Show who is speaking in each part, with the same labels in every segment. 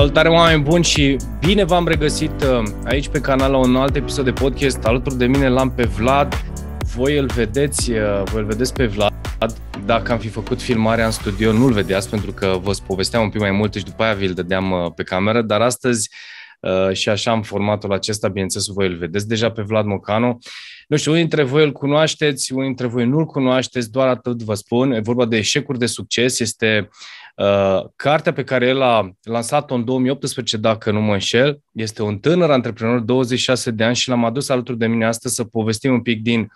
Speaker 1: Salutare, oameni buni, și bine v-am regăsit aici pe canal la un alt episod de podcast. Alături de mine l-am pe Vlad. Voi îl vedeți pe Vlad. Dacă am fi făcut filmarea în studio, nu-l vedeați, pentru că vă povesteam un pic mai mult și după aia vi-l dădeam pe cameră, dar astăzi și așa am formatul acesta, bineînțeles, voi îl vedeți deja pe Vlad Mocanu. Nu știu, unii dintre voi îl cunoașteți, unii dintre voi nu-l cunoașteți, doar atât vă spun. E vorba de Eșecuri de succes, este cartea pe care el a lansat-o în 2018, dacă nu mă înșel. Este un tânăr antreprenor, 26 de ani, și l-am adus alături de mine astăzi să povestim un pic din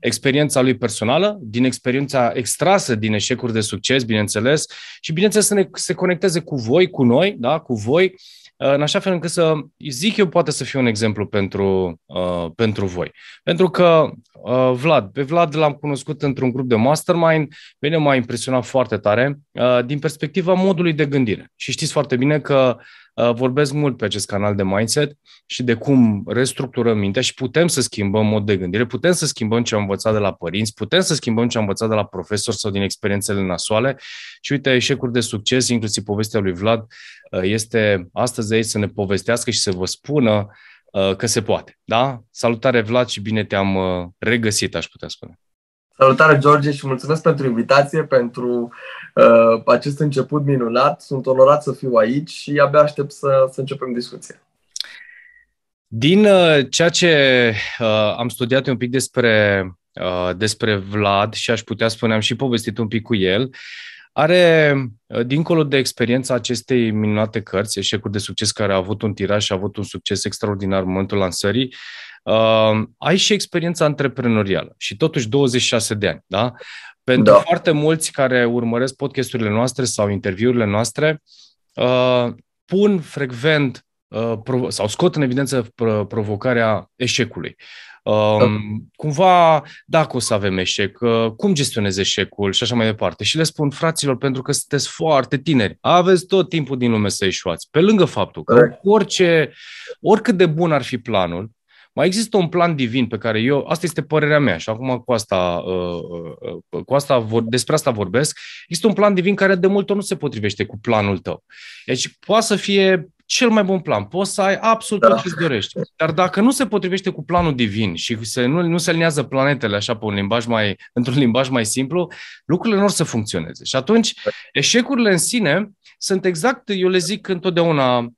Speaker 1: experiența lui personală, din experiența extrasă din Eșecuri de succes, bineînțeles, și bineînțeles să se conecteze cu voi, cu noi, da, cu voi, în așa fel încât să, zic eu, poate să fie un exemplu pentru voi. Pentru că pe Vlad l-am cunoscut într-un grup de mastermind, pe mine m-a impresionat foarte tare din perspectiva modului de gândire. Și știți foarte bine că vorbesc mult pe acest canal de mindset și de cum restructurăm mintea și putem să schimbăm mod de gândire, putem să schimbăm ce am învățat de la părinți, putem să schimbăm ce am învățat de la profesori sau din experiențele nasoale. Și uite, Eșecuri de succes, inclusiv povestea lui Vlad, este astăzi aici să ne povestească și să vă spună că se poate. Da? Salutare, Vlad, și bine te-am regăsit, aș putea spune.
Speaker 2: Salutare, George, și mulțumesc pentru invitație, pentru acest început minunat. Sunt onorat să fiu aici și abia aștept să începem discuția.
Speaker 1: Din ceea ce am studiat un pic despre Vlad și aș putea spune, am și povestit un pic cu el, are, dincolo de experiența acestei minunate cărți, Eșecuri de succes, care a avut un tiraj și a avut un succes extraordinar în momentul lansării, ai și experiența antreprenorială și totuși 26 de ani, da? Pentru foarte mulți care urmăresc podcasturile noastre sau interviurile noastre, pun frecvent sau scot în evidență provocarea eșecului. Cumva, dacă o să avem eșec, cum gestionezi eșecul și așa mai departe. Și le spun, fraților, pentru că sunteți foarte tineri, aveți tot timpul din lume să eșuați. Pe lângă faptul că oricât de bun ar fi planul, mai există un plan divin pe care asta este părerea mea și acum despre asta vorbesc, există un plan divin care de multe ori nu se potrivește cu planul tău. Deci poate să fie cel mai bun plan, poți să ai absolut tot ce-ți dorești, dar dacă nu se potrivește cu planul divin și nu se aliniază planetele așa pe într-un limbaj mai simplu, lucrurile nu or să funcționeze. Și atunci eșecurile în sine sunt exact, eu le zic întotdeauna,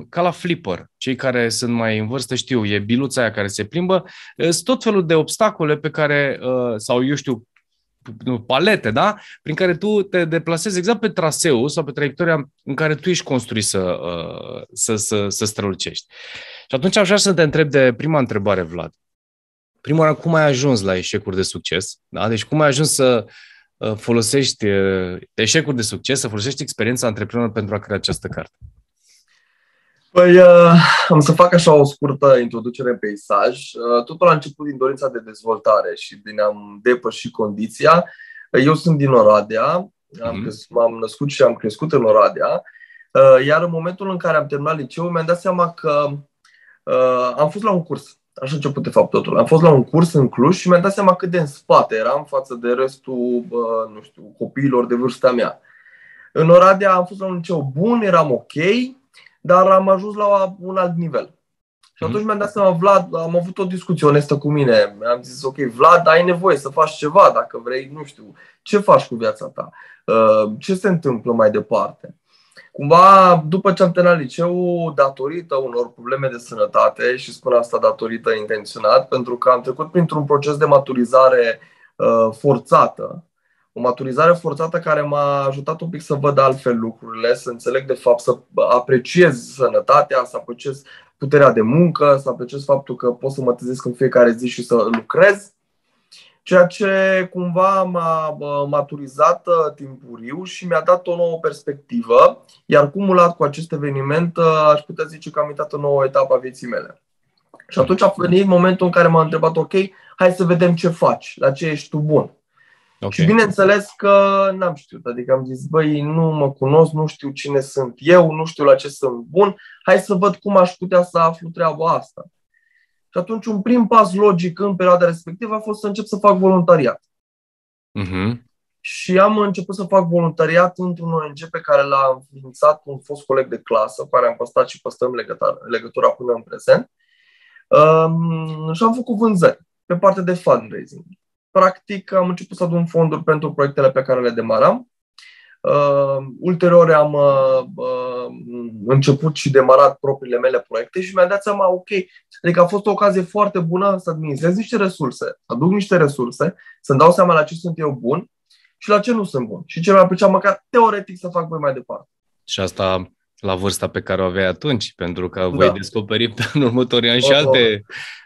Speaker 1: ca la flipper. Cei care sunt mai în vârstă știu, e biluța aia care se plimbă, sunt tot felul de obstacole pe care, sau eu știu, palete, da? Prin care tu te deplasezi exact pe traseul sau pe traiectoria în care tu ești construit să strălucești. Și atunci aș vrea să te întreb de prima întrebare, Vlad. Prima oară, cum ai ajuns la Eșecuri de succes? Da? Deci cum ai ajuns să folosești Eșecuri de succes, să folosești experiența antreprenor pentru a crea această carte?
Speaker 2: Păi, am să fac așa o scurtă introducere în peisaj. Totul a început din dorința de dezvoltare și din a-mi depăși condiția. Eu sunt din Oradea, m-am născut și am crescut în Oradea, iar în momentul în care am terminat liceul, mi-am dat seama că am fost la un curs. Așa a început de fapt totul. Am fost la un curs în Cluj și mi-am dat seama cât de în spate eram față de restul, copiilor de vârsta mea. În Oradea am fost la un liceu bun, eram ok, dar am ajuns la un alt nivel. Și atunci mi-am dat seama, Vlad, am avut o discuție onestă cu mine. Mi-am zis, ok, Vlad, ai nevoie să faci ceva dacă vrei, nu știu, ce faci cu viața ta? Ce se întâmplă mai departe? Cumva, după ce am terminat liceul, datorită unor probleme de sănătate, și spun asta datorită intenționat, pentru că am trecut printr-un proces de maturizare forțată, o maturizare forțată care m-a ajutat un pic să văd altfel lucrurile, să înțeleg de fapt, să apreciez sănătatea, să apreciez puterea de muncă, să apreciez faptul că pot să mă trezesc în fiecare zi și să lucrez. Ceea ce cumva m-a maturizat timpuriu și mi-a dat o nouă perspectivă, iar cumulat cu acest eveniment aș putea zice că am intrat în o nouă etapă a vieții mele. Și atunci a venit momentul în care m-a întrebat, ok, hai să vedem ce faci, la ce ești tu bun. Okay. Și bineînțeles că n-am știut, adică am zis, băi, nu mă cunosc, nu știu cine sunt eu, nu știu la ce sunt bun, hai să văd cum aș putea să aflu treaba asta. Și atunci un prim pas logic în perioada respectivă a fost să încep să fac voluntariat. și am început să fac voluntariat într-un ONG pe care l-a înființat un fost coleg de clasă, cu care am păstrat și păstrăm legătura până în prezent. Și am făcut vânzări pe partea de fundraising. Practic, am început să adun fonduri pentru proiectele pe care le demaram. Ulterior am început și demarat propriile mele proiecte și mi-am dat seama, ok, adică a fost o ocazie foarte bună să administrez niște resurse, să aduc niște resurse, să-mi dau seama la ce sunt eu bun și la ce nu sunt bun. Și ce mi-ar plăcea măcar teoretic să fac voi mai departe.
Speaker 1: Și asta la vârsta pe care o aveai atunci, pentru că voi descoperi în următorii ani și alte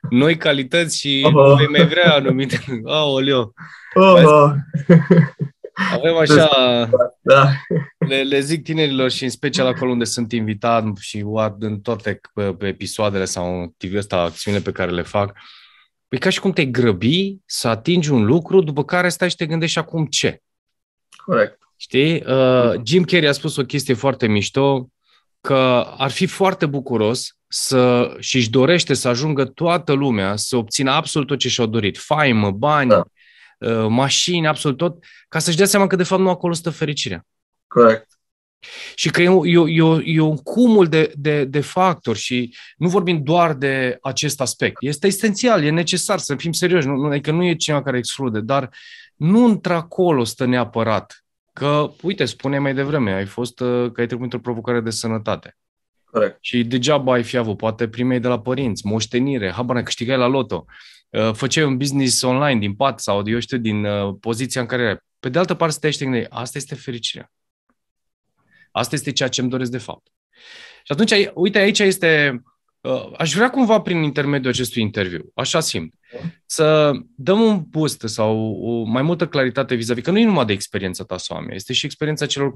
Speaker 1: noi calități și nu vei mai vrea anumite. Aoleo! Avem așa, le zic tinerilor și în special acolo unde sunt invitat și în toate episoadele sau în TV ăsta, acțiunile pe care le fac, e ca și cum te-ai grăbi să atingi un lucru, după care stai și te gândești acum ce.
Speaker 2: Corect.
Speaker 1: Știi? Jim Carrey a spus o chestie foarte mișto, că ar fi foarte bucuros și își dorește să ajungă toată lumea să obțină absolut tot ce și-au dorit. Faimă, bani, mașini, absolut tot, ca să-și dea seama că de fapt nu acolo stă fericirea.
Speaker 2: Corect.
Speaker 1: Și că e un cumul de factori și nu vorbim doar de acest aspect. Este esențial, e necesar să fim serioși, adică nu e cineva care exclude, dar nu într-acolo stă neapărat. Că, uite, spune mai devreme, că ai trecut într-o provocare de sănătate.
Speaker 2: Corect.
Speaker 1: Și degeaba ai fi avut, poate primeai de la părinți, moștenire, habar, câștigai la loto, făceai un business online din pat sau, eu știu, din poziția în care erai. Pe de altă parte, stai și te gândeai, asta este fericirea. Asta este ceea ce îmi doresc de fapt. Și atunci, uite, aici este... Aș vrea cumva prin intermediul acestui interviu, așa simt, să dăm un boost sau o mai multă claritate vis-a-vis, că nu e numai de experiența ta sau a mea, este și experiența celor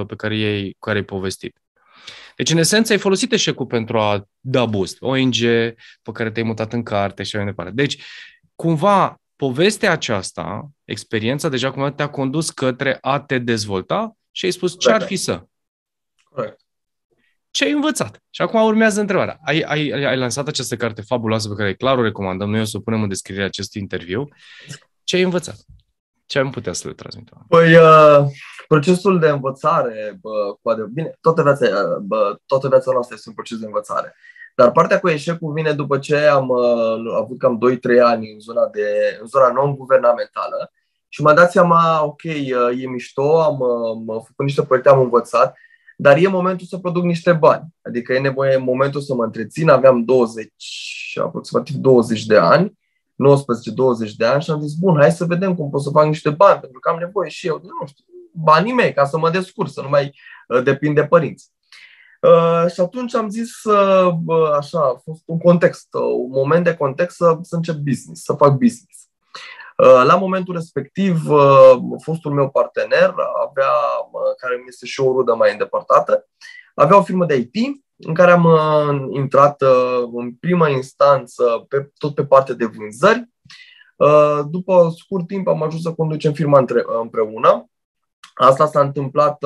Speaker 1: pe care ai povestit. Deci, în esență, ai folosit eșecul pentru a da boost. ONG pe care te-ai mutat în carte și așa mai departe. Deci, cumva, povestea aceasta, experiența, deja cumva te-a condus către a te dezvolta și ai spus ce ar fi să.
Speaker 2: Corect.
Speaker 1: Ce ai învățat? Și acum urmează întrebarea. Ai lansat această carte fabuloasă pe care clar o recomandăm. Noi o să o punem în descrierea acestui interviu. Ce ai învățat? Ce am putea să le transmitem?
Speaker 2: Păi, procesul de învățare, bine, toată viața noastră este un proces de învățare. Dar partea cu eșecul vine după ce am avut cam 2-3 ani în zona non-guvernamentală și m-am dat seama, ok, e mișto, am făcut niște proiecte, am învățat, dar e momentul să produc niște bani. Adică e nevoie momentul să mă întrețin. Aveam aproximativ 20 de ani, 19-20 de ani și am zis, bun, hai să vedem cum pot să fac niște bani, pentru că am nevoie și eu, nu știu, banii mei, ca să mă descurc, să nu mai depind de părinți. Și atunci am zis, așa, a fost un context, un moment de context să încep business, să fac business. La momentul respectiv, fostul meu partener, care mi este și o rudă mai îndepărtată, avea o firmă de IT în care am intrat în prima instanță tot pe partea de vânzări. După scurt timp am ajuns să conducem firma împreună. Asta s-a întâmplat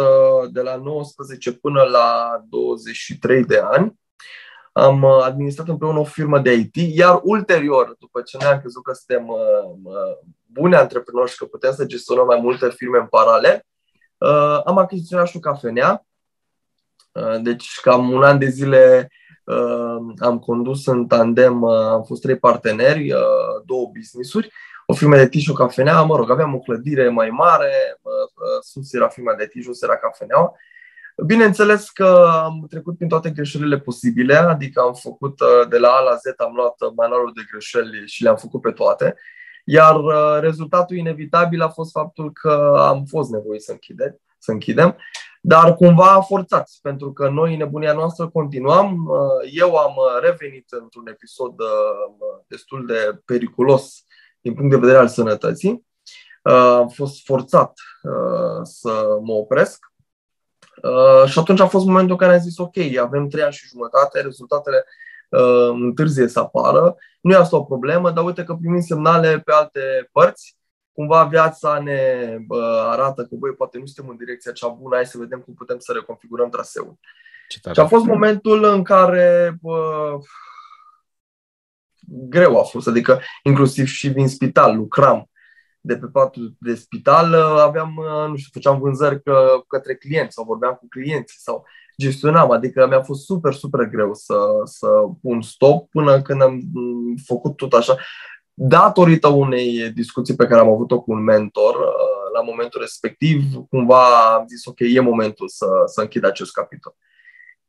Speaker 2: de la 19 până la 23 de ani. Am administrat împreună o firmă de IT, iar ulterior, după ce ne-am crezut că suntem buni antreprenori și că putem să gestionăm mai multe firme în paralel, am achiziționat și o cafenea. Deci cam un an de zile am condus în tandem, am fost 3 parteneri, 2 business-uri, o firmă de IT și o cafenea. Aveam o clădire mai mare, sus era firma de IT, jos era cafeneaua. Bineînțeles că am trecut prin toate greșelile posibile, adică am făcut de la A la Z, am luat manualul de greșeli și le-am făcut pe toate. Iar rezultatul inevitabil a fost faptul că am fost nevoiți să închidem, dar cumva forțați, pentru că noi, nebunia noastră, continuam. Eu am revenit într-un episod destul de periculos din punct de vedere al sănătății. Am fost forțat să mă opresc. Și atunci a fost momentul în care am zis, ok, avem 3 ani și jumătate, rezultatele întârzie să apară, nu e asta o problemă, dar uite că primim semnale pe alte părți, cumva viața ne arată că, băi, poate nu suntem în direcția cea bună, hai să vedem cum putem să reconfigurăm traseul. Și a fost momentul în care greu a fost, adică inclusiv și din spital lucram. de pe patul de spital, aveam, nu știu, făceam vânzări către clienți sau vorbeam cu clienții sau gestionam. Adică mi-a fost super, super greu să pun stop până când am făcut tot așa. Datorită unei discuții pe care am avut-o cu un mentor, la momentul respectiv, cumva am zis, ok, e momentul să închid acest capitol.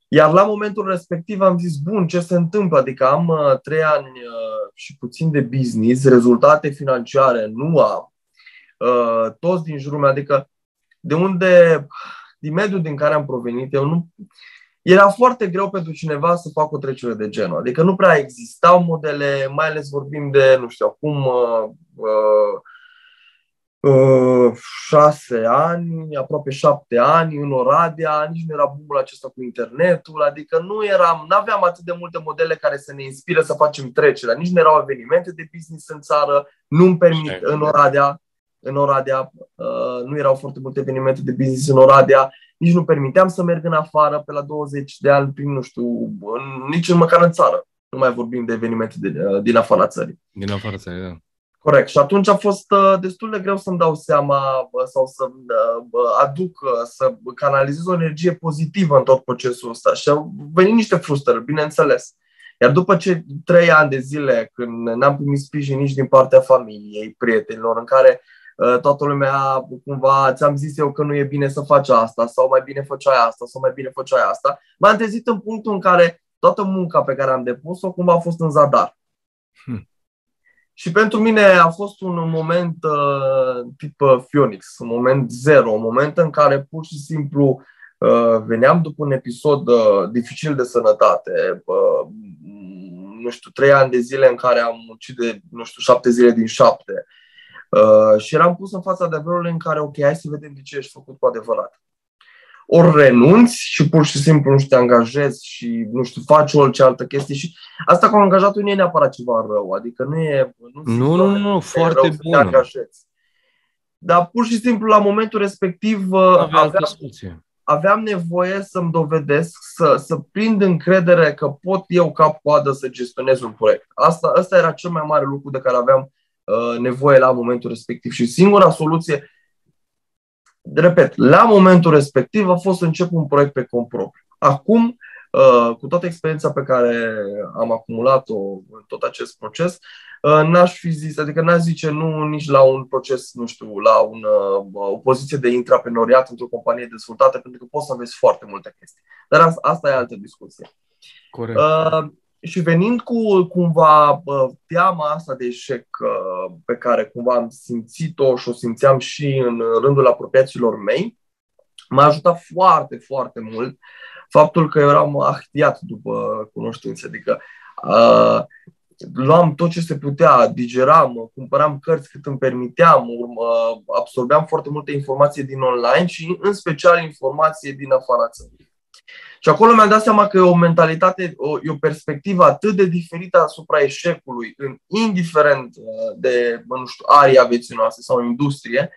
Speaker 2: Iar la momentul respectiv am zis, bun, ce se întâmplă? Adică am 3 ani și puțin de business, rezultate financiare nu am, toți din jurul meu, adică din mediul din care am provenit, eu nu... Era foarte greu pentru cineva să facă o trecere de genul. Adică nu prea existau modele, mai ales vorbim de, nu știu, acum 6 ani, aproape 7 ani, în Oradea, nici nu era boom-ul acesta cu internetul, adică nu aveam atât de multe modele care să ne inspire să facem trecerea, nici nu erau evenimente de business în țară, nu-mi permit în Oradea nu erau foarte multe evenimente de business în Oradea, nici nu permiteam să merg în afară pe la 20 de ani, prin, nu știu, nici măcar în țară. Nu mai vorbim de evenimente din afara țării.
Speaker 1: Din afara țării, da.
Speaker 2: Corect. Și atunci a fost destul de greu să-mi dau seama sau să aduc, să canalizez o energie pozitivă în tot procesul ăsta. Și au venit niște frustrări, bineînțeles. Iar după 3 ani de zile, când n-am primit sprijin nici din partea familiei, prietenilor, în care toată lumea, cumva, ți-am zis eu că nu e bine să faci asta, sau mai bine făceai asta, sau mai bine făceai asta, m-am trezit în punctul în care toată munca pe care am depus-o cumva a fost în zadar. Și pentru mine a fost un moment tip Phoenix, un moment zero, un moment în care pur și simplu veneam după un episod dificil de sănătate, nu știu, 3 ani de zile în care am muncit de, nu știu, 7 zile din 7. Și eram pus în fața adevărului în care, ok, hai să vedem de ce ești făcut cu adevărat. Ori renunți și pur și simplu, nu știu, te angajezi și, nu știu, faci orice altă chestie. Și asta cu angajatul nu e neapărat ceva rău. Adică nu e...
Speaker 1: Nu, foarte bun.
Speaker 2: Dar pur și simplu, la momentul respectiv, aveam nevoie să-mi dovedesc, să prind încredere că pot eu cap-coadă să gestionez un proiect. Asta era cel mai mare lucru de care aveam nevoie la momentul respectiv. Și singura soluție, repet, la momentul respectiv a fost să încep un proiect pe cont propriu. Acum, cu toată experiența pe care am acumulat-o în tot acest proces, n-aș fi zis, adică n-aș zice nu nici la un proces, nu știu, la o poziție de intraprenoriat într-o companie dezvoltată, pentru că poți să înveți foarte multe chestii. Dar asta e altă discuție.
Speaker 1: Corect.
Speaker 2: Și venind cu cumva teama asta de eșec pe care cumva am simțit-o și o simțeam și în rândul apropiaților mei, m-a ajutat foarte, foarte mult faptul că eu eram ahtiat după cunoștințe. Adică luam tot ce se putea, digeram, cumpăram cărți cât îmi permiteam, absorbeam foarte multe informații din online și în special informație din afara țării. Și acolo mi-am dat seama că e o mentalitate, e o perspectivă atât de diferită asupra eșecului, indiferent de, nu știu, aria vieții noastre sau industrie.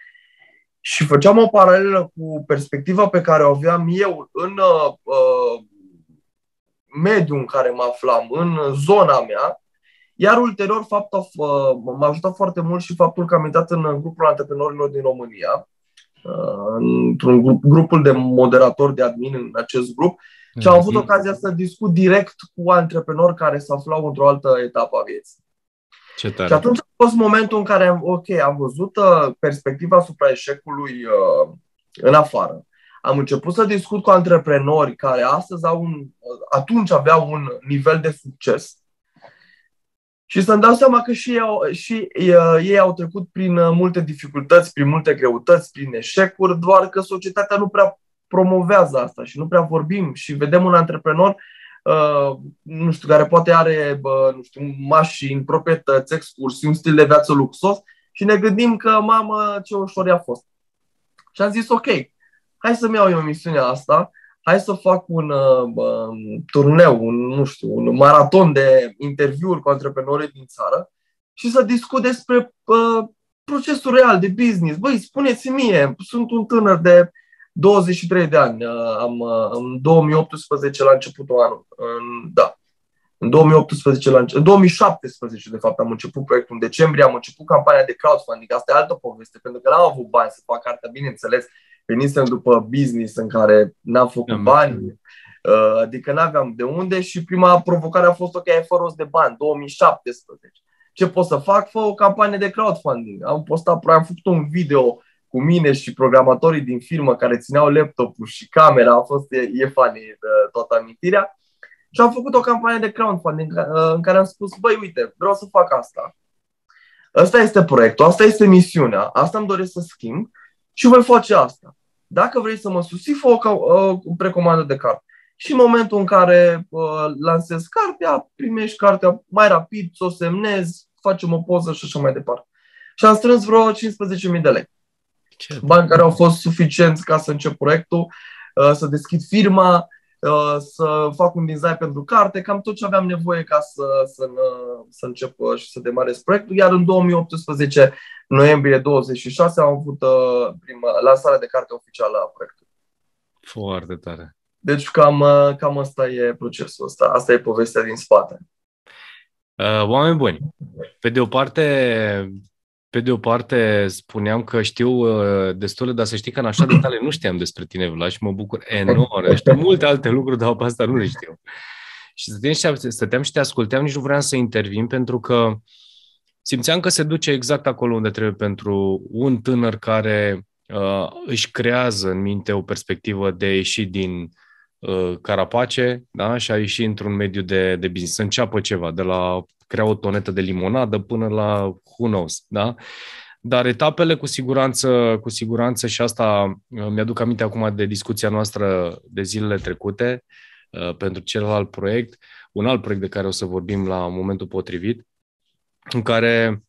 Speaker 2: Și făceam o paralelă cu perspectiva pe care o aveam eu în mediul în care mă aflam, în zona mea. Iar ulterior, m-a ajutat foarte mult și faptul că am intrat în grupul antreprenorilor din România, într-un grupul de moderatori de admin în acest grup, și am avut ocazia să discut direct cu antreprenori care se aflau într-o altă etapă a vieții.
Speaker 1: Ce tare.
Speaker 2: Și atunci a fost momentul în care am văzut perspectiva asupra eșecului în afară. Am început să discut cu antreprenori care atunci aveau un nivel de succes și să-mi dau seama că și ei au trecut prin multe dificultăți, prin multe greutăți, prin eșecuri, doar că societatea nu prea promovează asta și nu prea vorbim și vedem un antreprenor nu știu, care poate are nu știu, mașini, proprietăți, excursii, un stil de viață luxos și ne gândim că, mamă, ce ușor i-a fost. Și am zis, ok, hai să-mi iau eu misiunea asta, hai să fac un turneu, un maraton de interviuri cu antreprenorii din țară și să discut despre procesul real de business. Băi, spuneți-mi mie, sunt un tânăr de 23 de ani, în 2018 la începutul anului, da. În 2018, în 2017, de fapt, am început proiectul. În decembrie am început campania de crowdfunding. Asta e altă poveste, pentru că n-am avut bani să fac cartea, bineînțeles. Venisem după business în care n-am făcut bani, adică n-aveam de unde și prima provocare a fost ok, ai fără rost de bani, 2017. Ce pot să fac? Fă o campanie de crowdfunding. Am făcut un video cu mine și programatorii din firmă care țineau laptopul și camera. A fost, e funny toată amintirea. Și am făcut o campanie de crowdfunding în care am spus, băi, uite, vreau să fac asta. Ăsta este proiectul, asta este misiunea, asta îmi doresc să schimb și voi face asta. Dacă vrei să mă susții, fă o precomandă de carte. Și în momentul în care lansezi cartea, primești cartea mai rapid, ți-o semnezi, facem o poză și așa mai departe. Și am strâns vreo 15.000 de lei. Bani care au fost suficienți ca să încep proiectul, să deschid firma, să fac un design pentru carte, cam tot ce aveam nevoie ca să încep și să demarez proiectul. Iar în 2018, noiembrie 26, am avut prima lansarea de carte oficială a proiectului.
Speaker 1: Foarte tare.
Speaker 2: Deci cam asta e procesul ăsta. Asta e povestea din spate.
Speaker 1: Oameni buni, pe de o parte spuneam că știu destule, dar să știi că în așa detalii nu știam despre tine, Vlad, și mă bucur enorm. Știu multe alte lucruri, dar pe asta nu le știu. Și stăteam și te asculteam, nici nu vreau să intervin, pentru că simțeam că se duce exact acolo unde trebuie pentru un tânăr care își creează în minte o perspectivă de a ieși din carapace, da? Și a ieși într-un mediu de business, să înceapă ceva, de la crea o tonetă de limonadă până la who knows, da? Dar etapele cu siguranță și asta mi-aduc aminte acum de discuția noastră de zilele trecute pentru celălalt proiect, un alt proiect de care o să vorbim la momentul potrivit, în care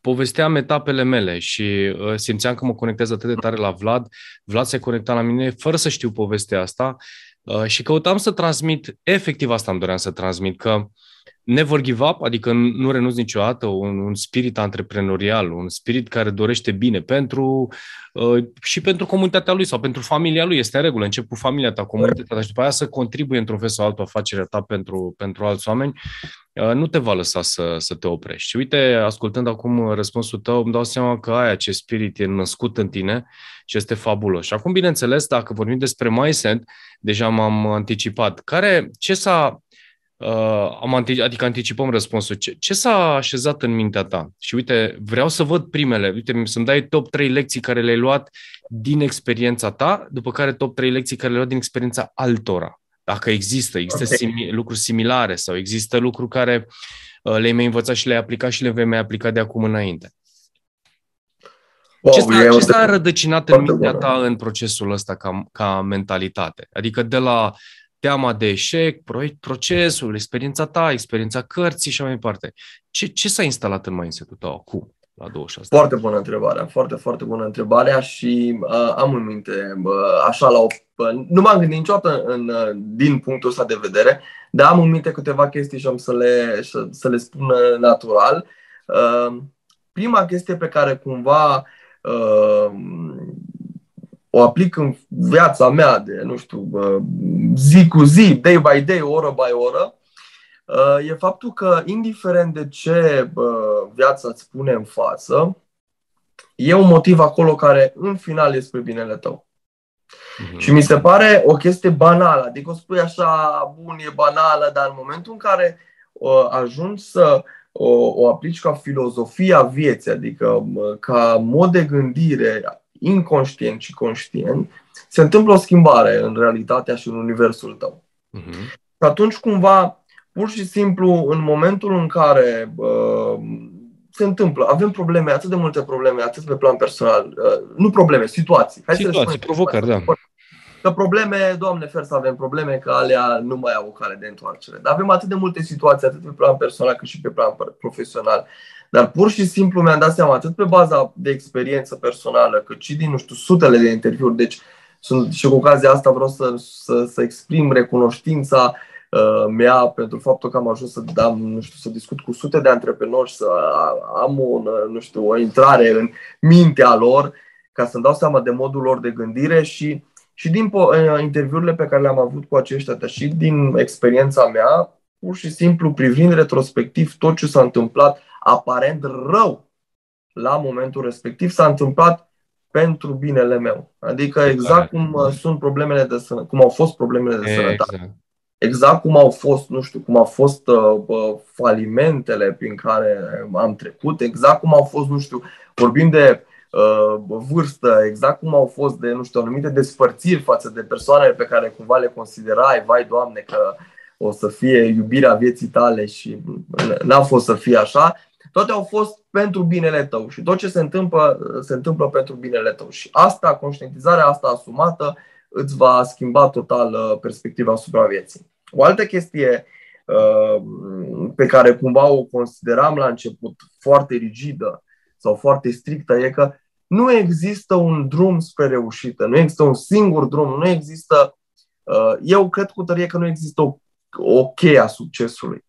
Speaker 1: povesteam etapele mele și simțeam că mă conectez atât de tare la Vlad. Vlad se conecta la mine fără să știu povestea asta și căutam să transmit, efectiv asta îmi doream să transmit, că never give up, adică nu renunț niciodată, un spirit antreprenorial, un spirit care dorește bine și pentru comunitatea lui sau pentru familia lui. Este în regulă, încep cu familia ta, comunitatea ta și după aia să contribuie într-un fel sau altul afacerea ta pentru alți oameni. Nu te va lăsa să te oprești. Și uite, ascultând acum răspunsul tău, îmi dau seama că ai acest spirit e născut în tine și este fabulos. Și acum, bineînțeles, dacă vorbim despre mindset, deja m-am anticipat. Adică anticipăm răspunsul. Ce s-a așezat în mintea ta? Și uite, vreau să văd primele. Uite, să-mi dai top 3 lecții care le-ai luat din experiența ta, după care top 3 lecții care le-ai luat din experiența altora. Dacă există lucruri similare sau există lucruri care le-ai mai învățat și le-ai aplicat și le vei mai aplica de acum înainte. Ce s-a înrădăcinat în mintea ta în procesul ăsta ca mentalitate? Adică de la teama de eșec, procesul, experiența ta, experiența cărții și mai departe. Ce s-a instalat în mindset-ul tău acum, la 26?
Speaker 2: Foarte bună întrebare, foarte, foarte bună întrebare și am în minte, așa nu m-am gândit niciodată din punctul ăsta de vedere, dar am în minte câteva chestii și am să le spun natural. Prima chestie pe care cumva o aplic în viața mea de, nu știu, zi cu zi, day by day, oră by oră, e faptul că, indiferent de ce viața îți pune în față, e un motiv acolo care, în final, e spre binele tău. Mm-hmm. Și mi se pare o chestie banală, adică o spui așa, bun, e banală, dar în momentul în care ajungi să o aplici ca filozofia vieții, adică ca mod de gândire inconștient și conștient, se întâmplă o schimbare în realitatea și în universul tău. Uh-huh. Și atunci, cumva, pur și simplu, în momentul în care se întâmplă, avem probleme, atât de multe probleme, atât pe plan personal, nu probleme, situații.
Speaker 1: Situații, provocări, da.
Speaker 2: Că probleme, Doamne fer să avem probleme, că alea nu mai au o cale de întoarcere. Dar avem atât de multe situații, atât pe plan personal cât și pe plan profesional. Dar pur și simplu mi-am dat seama, atât pe baza de experiență personală, cât și din, nu știu, sutele de interviuri. Deci și cu ocazia asta vreau să exprim recunoștința mea pentru faptul că am ajuns să discut cu sute de antreprenori, să am o intrare în mintea lor, ca să-mi dau seama de modul lor de gândire și din interviurile pe care le-am avut cu aceștia, dar și din experiența mea, pur și simplu privind retrospectiv tot ce s-a întâmplat aparent rău la momentul respectiv, s-a întâmplat pentru binele meu. Adică exact cum sunt problemele de sănătate, cum au fost problemele de sănătate. Exact cum au fost, nu știu, cum au fost falimentele prin care am trecut, exact cum au fost, nu știu, vorbim de vârstă, exact cum au fost de, nu știu, anumite despărțiri față de persoanele pe care cumva le considerai, vai Doamne, că o să fie iubirea vieții tale și n-a fost să fie așa. Toate au fost pentru binele tău și tot ce se întâmplă pentru binele tău. Și asta, conștientizarea asta asumată, îți va schimba total perspectiva asupra vieții. O altă chestie pe care cumva o consideram la început foarte rigidă sau foarte strictă e că nu există un drum spre reușită, nu există un singur drum, nu există, eu cred cu tărie că nu există o cheie a succesului.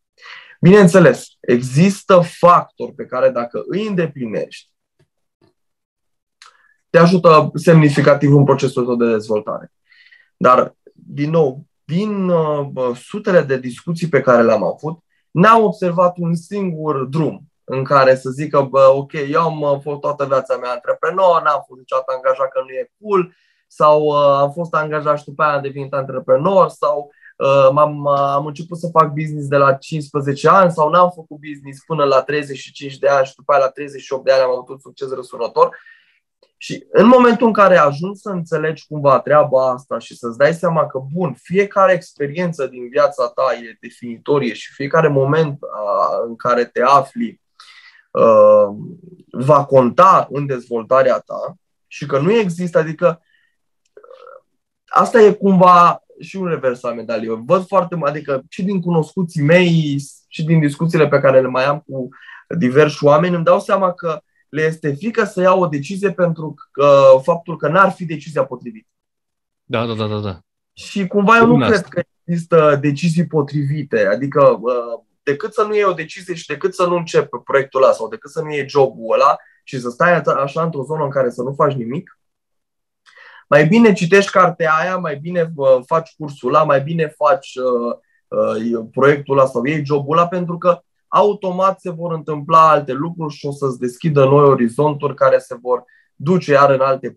Speaker 2: Bineînțeles, există factori pe care dacă îi îndeplinești, te ajută semnificativ în procesul tău de dezvoltare. Dar, din nou, din sutele de discuții pe care le-am avut, n-am observat un singur drum în care să zic că, ok, eu am fost toată viața mea antreprenor, n-am fost niciodată angajat că nu e cool, sau am fost angajat și după aia am devenit antreprenor, sau am început să fac business de la 15 ani, sau n-am făcut business până la 35 de ani și după aia la 38 de ani am avut un succes răsunător. Și în momentul în care ajungi să înțelegi cumva treaba asta și să-ți dai seama că, bun, fiecare experiență din viața ta e definitorie și fiecare moment în care te afli va conta în dezvoltarea ta și că nu există, adică asta e cumva și un revers al medaliei. Văd foarte mult, adică și din cunoscuții mei și din discuțiile pe care le mai am cu diversi oameni, îmi dau seama că le este frică să ia o decizie pentru faptul că n-ar fi decizia potrivită.
Speaker 1: Da.
Speaker 2: Și cumva eu nu cred că există decizii potrivite. Adică decât să nu iei o decizie și decât să nu începi proiectul ăla sau decât să nu iei jobul ăla și să stai așa într-o zonă în care să nu faci nimic, mai bine citești cartea aia, mai bine faci cursul ăla, mai bine faci proiectul ăla sau iei jobul ăla, pentru că automat se vor întâmpla alte lucruri și o să-ți deschidă noi orizonturi care se vor duce iar în alte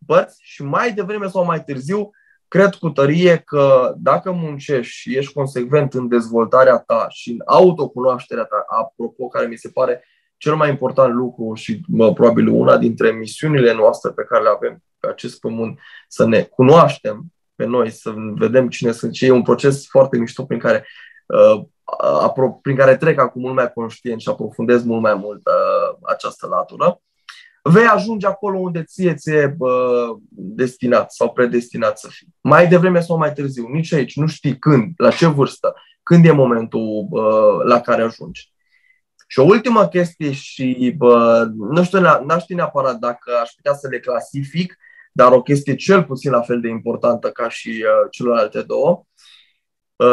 Speaker 2: părți și mai devreme sau mai târziu cred cu tărie că dacă muncești și ești consecvent în dezvoltarea ta și în autocunoașterea ta, apropo, care mi se pare cel mai important lucru și probabil una dintre misiunile noastre pe care le avem pe acest pământ, să ne cunoaștem pe noi, să vedem cine sunt cei, e un proces foarte mișto prin care trec acum mult mai conștient și aprofundez mult mai mult această latură, vei ajunge acolo unde ție destinat sau predestinat să fii. Mai devreme sau mai târziu, nici aici, nu știi când, la ce vârstă, când e momentul la care ajungi. Și o ultimă chestie și nu știu, n-aș ști neapărat dacă aș putea să le clasific, dar o chestie cel puțin la fel de importantă ca și celelalte două,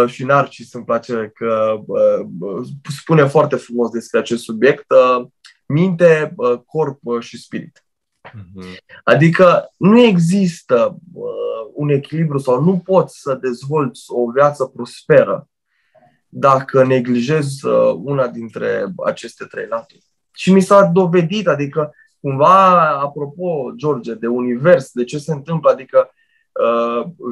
Speaker 2: și Narcis îmi place că spune foarte frumos despre acest subiect, minte, corp și spirit. Adică nu există un echilibru sau nu poți să dezvolți o viață prosperă dacă neglijezi una dintre aceste trei laturi. Și mi s-a dovedit, adică cumva, apropo, George, de univers, de ce se întâmplă, adică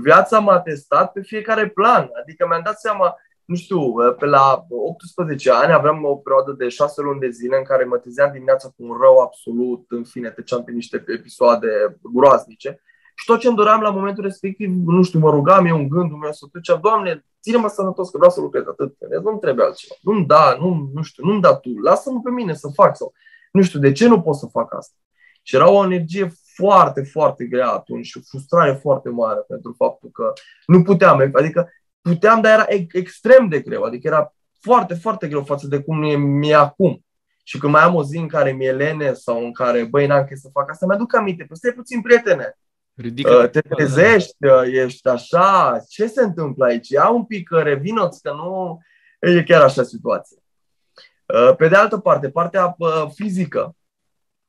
Speaker 2: viața m-a testat pe fiecare plan. Adică mi-am dat seama, nu știu, pe la 18 ani aveam o perioadă de 6 luni de zile în care mă trezeam dimineața cu un rău absolut, în fine, treceam pe niște episoade groaznice. Și tot ce îmi doream la momentul respectiv, nu știu, mă rugam eu în gândul meu să duceam, Doamne, ține-mă sănătos că vreau să lucrez atât. Nu-mi trebuie altceva. Nu știu, nu-mi da tu. Lasă-mă pe mine să fac sau nu știu, de ce nu pot să fac asta? Și era o energie foarte, foarte grea atunci și o frustrare foarte mare pentru faptul că nu puteam. Adică puteam, dar era extrem de greu. Adică era foarte, foarte greu față de cum mi-e acum. Și când mai am o zi în care mi-e lene sau în care, băi, n-am ce să fac asta, mi-aduc aminte. Păi stai puțin, prietene. Te trezești, ești așa, ce se întâmplă aici? Ia un pic, revino-ți, că nu e chiar așa situație. Pe de altă parte, partea fizică,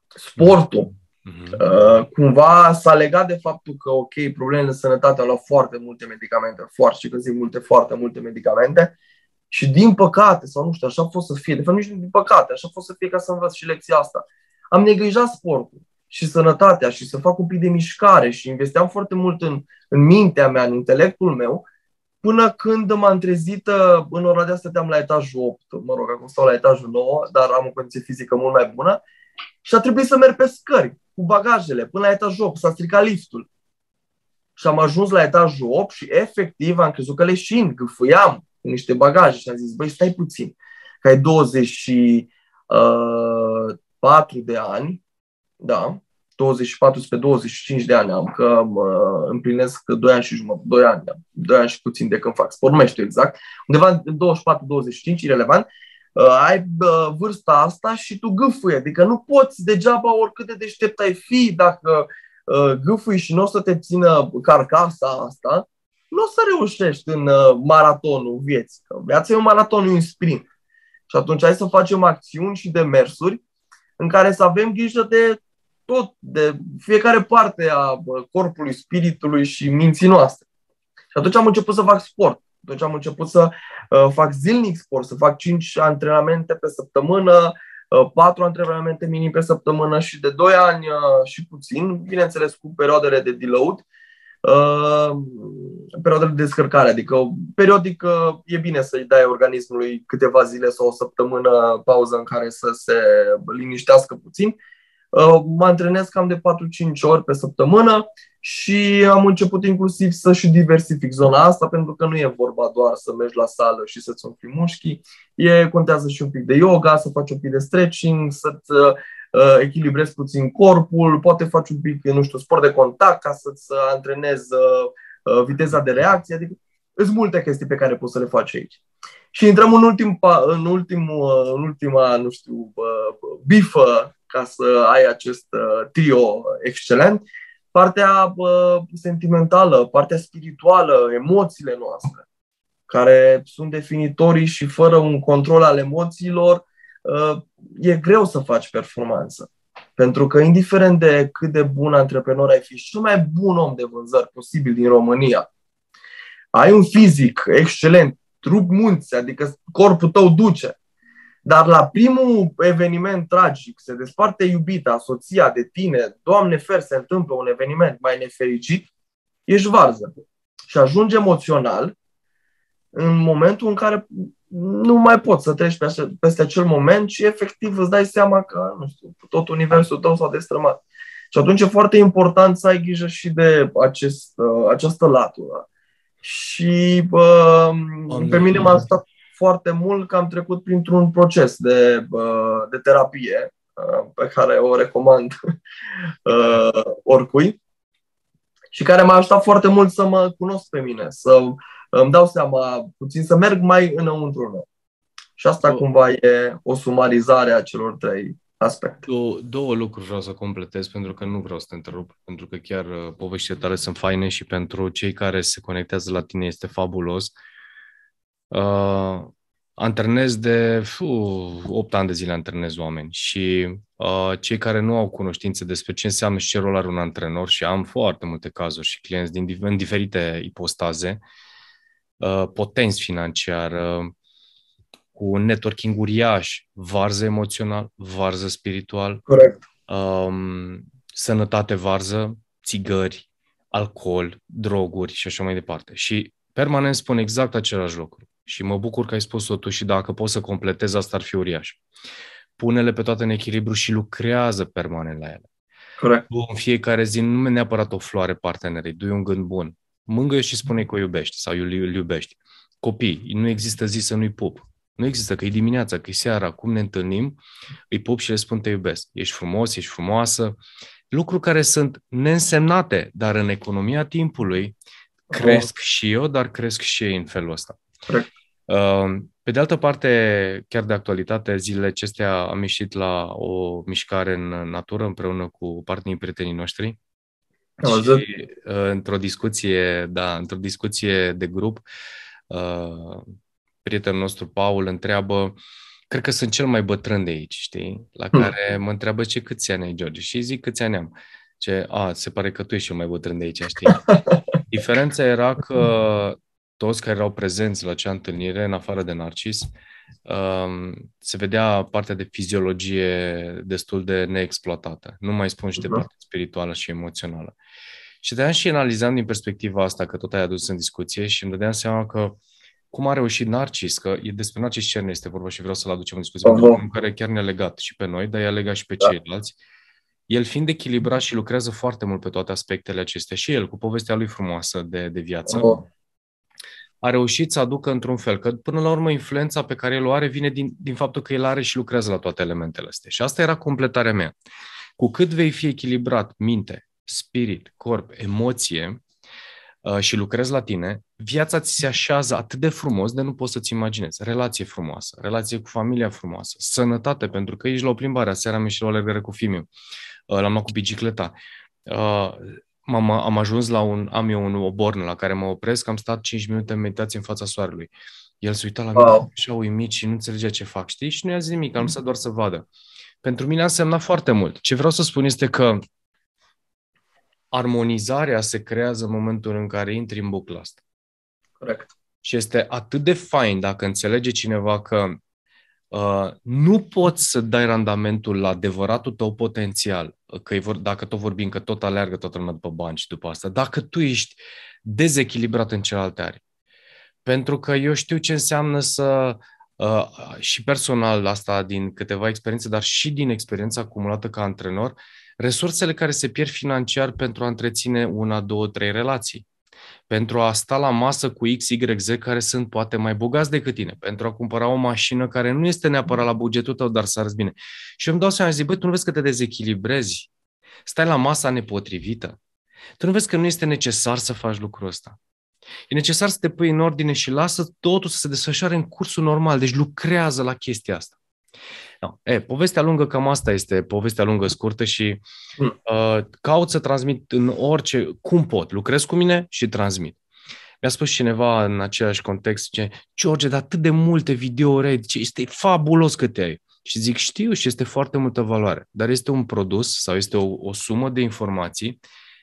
Speaker 2: sportul, cumva s-a legat de faptul că, ok, problemele de sănătate au luat foarte multe medicamente, foarte multe medicamente Și din păcate, sau nu știu, așa a fost să fie, de fapt nici nu din păcate, așa a fost să fie ca să învăț și lecția asta. Am neglijat sportul și sănătatea și să fac un pic de mișcare și investeam foarte mult în mintea mea, în intelectul meu, până când m-am trezit, în Oradea stăteam la etajul 8, mă rog, acum stau la etajul 9, dar am o condiție fizică mult mai bună și a trebuit să merg pe scări cu bagajele până la etajul 8, s-a stricat liftul. Și am ajuns la etajul 8 și efectiv am crezut că leșin, gâfâiam cu niște bagaje și am zis, băi, stai puțin, că ai 24 de ani, da, 24 spre 25 de ani am, că împlinesc 2 ani și jumătate, 2 ani și puțin de când fac sport, nu mai știu exact, undeva în 24-25, irelevant, ai vârsta asta și tu gâfâi, adică nu poți degeaba oricât de deștept ai fi dacă gâfâi și nu o să te țină carcasa asta, nu o să reușești în maratonul vieții. Că viața e un maraton, e un sprint. Și atunci hai să facem acțiuni și demersuri în care să avem grijă de tot, de fiecare parte a corpului, spiritului și minții noastre. Și atunci am început să fac sport. Atunci am început să fac zilnic sport, să fac 5 antrenamente pe săptămână, 4 antrenamente minim pe săptămână și de 2 ani și puțin, bineînțeles cu perioadele de deload, perioadele de descărcare, adică periodic e bine să-i dai organismului câteva zile sau o săptămână pauză în care să se liniștească puțin. Mă antrenez cam de 4-5 ori pe săptămână și am început inclusiv să și diversific zona asta, pentru că nu e vorba doar să mergi la sală și să-ți umfli mușchii, contează și un pic de yoga, să faci un pic de stretching, să-ți echilibrezi puțin corpul, poate faci un pic, nu știu, sport de contact ca să-ți antrenezi viteza de reacție, adică sunt multe chestii pe care poți să le faci aici. Și intrăm în ultima, nu știu, bifă ca să ai acest trio excelent, partea sentimentală, partea spirituală, emoțiile noastre, care sunt definitorii și fără un control al emoțiilor, e greu să faci performanță. Pentru că indiferent de cât de bun antreprenor ai fi și cel mai bun om de vânzări posibil din România, ai un fizic excelent, trup munți, adică corpul tău duce, dar la primul eveniment tragic se desparte iubita, soția de tine, Doamne fer, se întâmplă un eveniment mai nefericit, ești varză. Și ajungi emoțional în momentul în care nu mai poți să treci peste acel moment și efectiv îți dai seama că, nu știu, tot universul tău s-a destrămat. Și atunci e foarte important să ai grijă și de această latură. Și pe mine m-a stat foarte mult că am trecut printr-un proces de terapie pe care o recomand oricui și care m-a ajutat foarte mult să mă cunosc pe mine, să îmi dau seama puțin, să merg mai înăuntru meu. Și asta cumva e o sumarizare a celor 3 aspecte.
Speaker 1: Două lucruri vreau să completez, pentru că nu vreau să te întrerup, pentru că chiar poveștile tale sunt faine și pentru cei care se conectează la tine este fabulos. Antrenez de 8 ani de zile antrenez oameni și cei care nu au cunoștințe despre ce înseamnă și ce rol are un antrenor, și am foarte multe cazuri și clienți în diferite ipostaze, potenți financiar, cu un networking uriaș, varză emoțional, varză spiritual,
Speaker 2: corect,
Speaker 1: sănătate varză, țigări, alcool, droguri și așa mai departe. Și permanent spun exact același lucru. Și mă bucur că ai spus-o tu și dacă poți să completezi, asta ar fi uriaș. Pune-le pe toate în echilibru și lucrează permanent la ele.
Speaker 2: corect.
Speaker 1: Tu în fiecare zi nu e neapărat o floare partenerei, du-i un gând bun. Mângâie și spune că o iubești sau îl iubești. Copii, nu există zi să nu-i pup. Nu există, că e dimineața, că e seara, cum ne întâlnim, îi pup și le spun te iubesc. Ești frumos, ești frumoasă. Lucruri care sunt neînsemnate, dar în economia timpului cresc și eu, dar cresc și ei în felul ăsta.
Speaker 2: Corect.
Speaker 1: Pe de altă parte, chiar de actualitate, zilele acestea am ieșit la o mișcare în natură împreună cu prietenii noștri. Și într-o discuție de grup, prietenul nostru, Paul, întreabă, cred că sunt cel mai bătrân de aici, știi? La care mă întreabă câți ani ai, George? Și zic câți ani am. Se pare că tu ești cel mai bătrân de aici, știi? Diferența era că toți care erau prezenți la acea întâlnire, în afară de Narcis, se vedea partea de fiziologie destul de neexploatată. Nu mai spun și de partea spirituală și emoțională. Și de-aia și analizam din perspectiva asta, că tot ai adus în discuție, și îmi dădeam seama că cum a reușit Narcis, că e despre Narcis Cern este vorba și vreau să-l aducem în discuție, în care chiar ne-a legat și pe noi, dar i-a legat și pe ceilalți. El fiind echilibrat și lucrează foarte mult pe toate aspectele acestea, și el, cu povestea lui frumoasă de viață, a reușit să aducă într-un fel, că până la urmă influența pe care el o are vine din faptul că el are și lucrează la toate elementele astea. Și asta era completarea mea. Cu cât vei fi echilibrat minte, spirit, corp, emoție și lucrezi la tine, viața ți se așează atât de frumos de nu poți să-ți imaginezi. Relație frumoasă, relație cu familia frumoasă, sănătate, pentru că ești la o plimbare. Aseară am ieșit la o alergare cu fiul meu. L-am luat cu bicicleta. Am ajuns am eu o bornă la care mă opresc, am stat 5 minute în meditație în fața soarelui. El se uita la mine așa uimit și nu înțelegea ce fac, știi? Și nu i-a zis nimic, am lăsat doar să vadă. Pentru mine a însemnat foarte mult. Ce vreau să spun este că armonizarea se creează în momentul în care intri în bucla asta.
Speaker 2: Corect.
Speaker 1: Și este atât de fain dacă înțelege cineva că nu poți să dai randamentul la adevăratul tău potențial, dacă tot vorbim că tot aleargă toată lumea după bani și după asta, dacă tu ești dezechilibrat în celelalte arii. Pentru că eu știu ce înseamnă și personal asta din câteva experiențe, dar și din experiența acumulată ca antrenor, resursele care se pierd financiar pentru a întreține 1, 2, 3 relații. Pentru a sta la masă cu X, Y, Z care sunt poate mai bogați decât tine, pentru a cumpăra o mașină care nu este neapărat la bugetul tău, dar să arăți bine. Și eu îmi dau seama și zic, băi, tu nu vezi că te dezechilibrezi? Stai la masa nepotrivită? Tu nu vezi că nu este necesar să faci lucrul ăsta? E necesar să te pui în ordine și lasă totul să se desfășoare în cursul normal, deci lucrează la chestia asta. No. Povestea lungă cam asta este, povestea lungă scurtă și caut să transmit în orice, cum pot, lucrez cu mine și transmit. Mi-a spus cineva în același context, zice, George, de atât de multe videouri, este fabulos că te ai. Și zic, știu și este foarte multă valoare, dar este un produs sau este o sumă de informații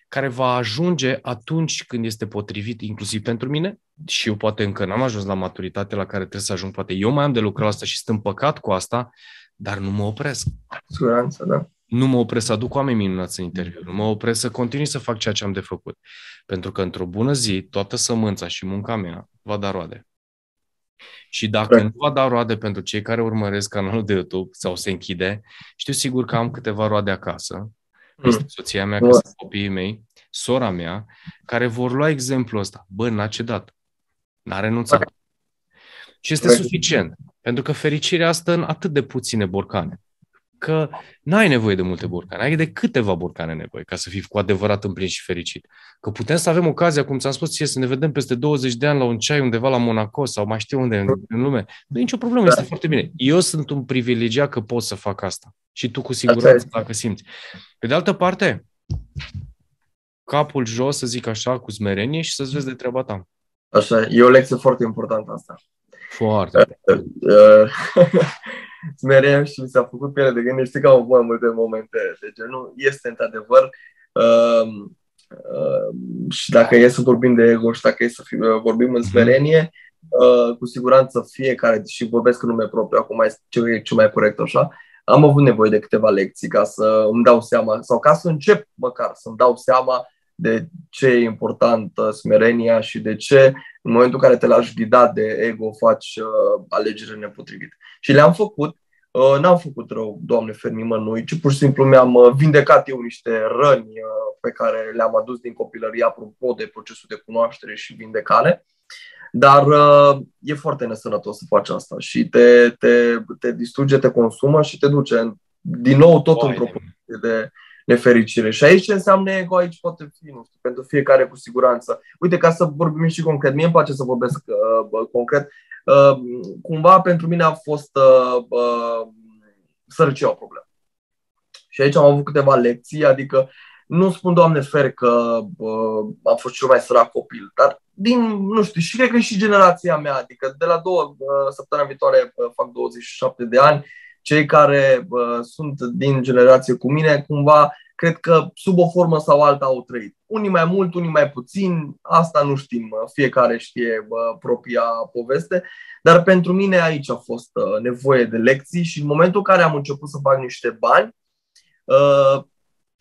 Speaker 1: care va ajunge atunci când este potrivit, inclusiv pentru mine, și eu poate încă n-am ajuns la maturitate la care trebuie să ajung, poate eu mai am de lucrat la asta și sunt împăcat cu asta, dar nu mă opresc.
Speaker 2: Siguranță, da.
Speaker 1: Nu mă opresc să aduc oameni minunați în interviu, nu mă opresc să continui să fac ceea ce am de făcut. Pentru că într-o bună zi, toată sămânța și munca mea va da roade. Și dacă nu va da roade pentru cei care urmăresc canalul de YouTube sau se închide, știu sigur că am câteva roade acasă, că este soția mea, că sunt copiii mei, sora mea, care vor lua exemplul ăsta. Bă, n-a cedat, n-a renunțat. Și este suficient, pentru că fericirea asta în atât de puține borcane, că n-ai nevoie de multe borcane, ai de câteva borcane nevoie ca să fii cu adevărat împlin și fericit. Că putem să avem ocazia, cum ți-am spus, să ne vedem peste 20 de ani la un ceai undeva la Monaco sau mai știu unde în lume. Nu e nicio problemă, este foarte bine. Eu sunt un privilegiat că pot să fac asta. Și tu cu siguranță, dacă simți. Pe de altă parte, capul jos, să zic așa, cu smerenie și să-ți vezi de treaba ta.
Speaker 2: Așa, e o lecție foarte importantă asta.
Speaker 1: Foarte.
Speaker 2: Smerenie și mi s-a făcut piele de gând. Știi că am avut multe momente de genul. Este într-adevăr și dacă e să vorbim de ego și dacă e să vorbim în smerenie, cu siguranță fiecare, și vorbesc în nume propriu, acum ce mai corect așa, am avut nevoie de câteva lecții ca să îmi dau seama, sau ca să încep măcar să-mi dau seama de ce e importantă smerenia și de ce în momentul în care te lași ghidat de ego faci alegeri nepotrivite. Și le-am făcut, n-am făcut rău, Doamne fer nimănui, ci pur și simplu mi-am vindecat eu niște răni pe care le-am adus din copilărie apropo de procesul de cunoaștere și vindecare. Dar e foarte nesănătos să faci asta și te distruge, te consumă și te duce din nou tot într-o poziție de nefericire. Și aici ce înseamnă ego? Aici poate fi, nu știu, pentru fiecare cu siguranță. Uite, ca să vorbim și concret, mie îmi place să vorbesc concret. Cumva pentru mine a fost sărăcia o problemă. Și aici am avut câteva lecții, adică nu spun, Doamne fer, că am fost cel mai sărac copil, dar nu știu, și cred că și generația mea, adică de la 2 săptămâni viitoare fac 27 de ani, cei care sunt din generație cu mine, cumva, cred că sub o formă sau alta au trăit. Unii mai mult, unii mai puțin, asta nu știm, fiecare știe propria poveste, dar pentru mine aici a fost nevoie de lecții și în momentul în care am început să fac niște bani,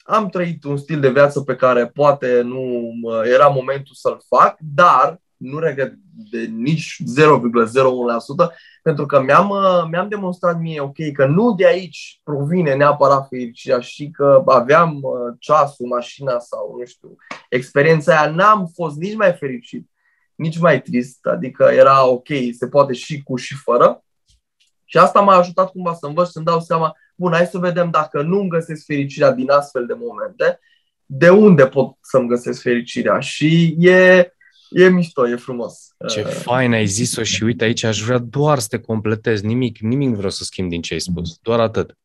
Speaker 2: am trăit un stil de viață pe care poate nu era momentul să-l fac, dar nu regret de nici 0,01%, pentru că mi-am demonstrat mie, ok, că nu de aici provine neapărat fericirea și că aveam ceasul, mașina sau, nu știu, experiența aia, n-am fost nici mai fericit, nici mai trist, adică era ok, se poate și cu și fără. Și asta m-a ajutat cumva să învăț, să-mi dau seama, bun, hai să vedem dacă nu-mi găsesc fericirea din astfel de momente, de unde pot să-mi găsesc fericirea. Și e mișto, e frumos.
Speaker 1: Ce fain ai zis-o și uite aici aș vrea doar să te completez, nimic nu vreau să schimb din ce ai spus, doar atât.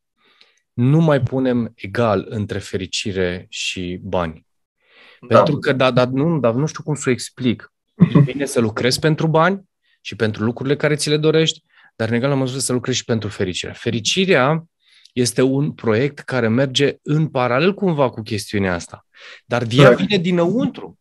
Speaker 1: Nu mai punem egal între fericire și bani. Pentru că, dar nu știu cum să o explic. E bine să lucrezi pentru bani și pentru lucrurile care ți le dorești, dar în egală măsură să lucrezi și pentru fericire. Fericirea este un proiect care merge în paralel cumva cu chestiunea asta. Dar ea vine dinăuntru.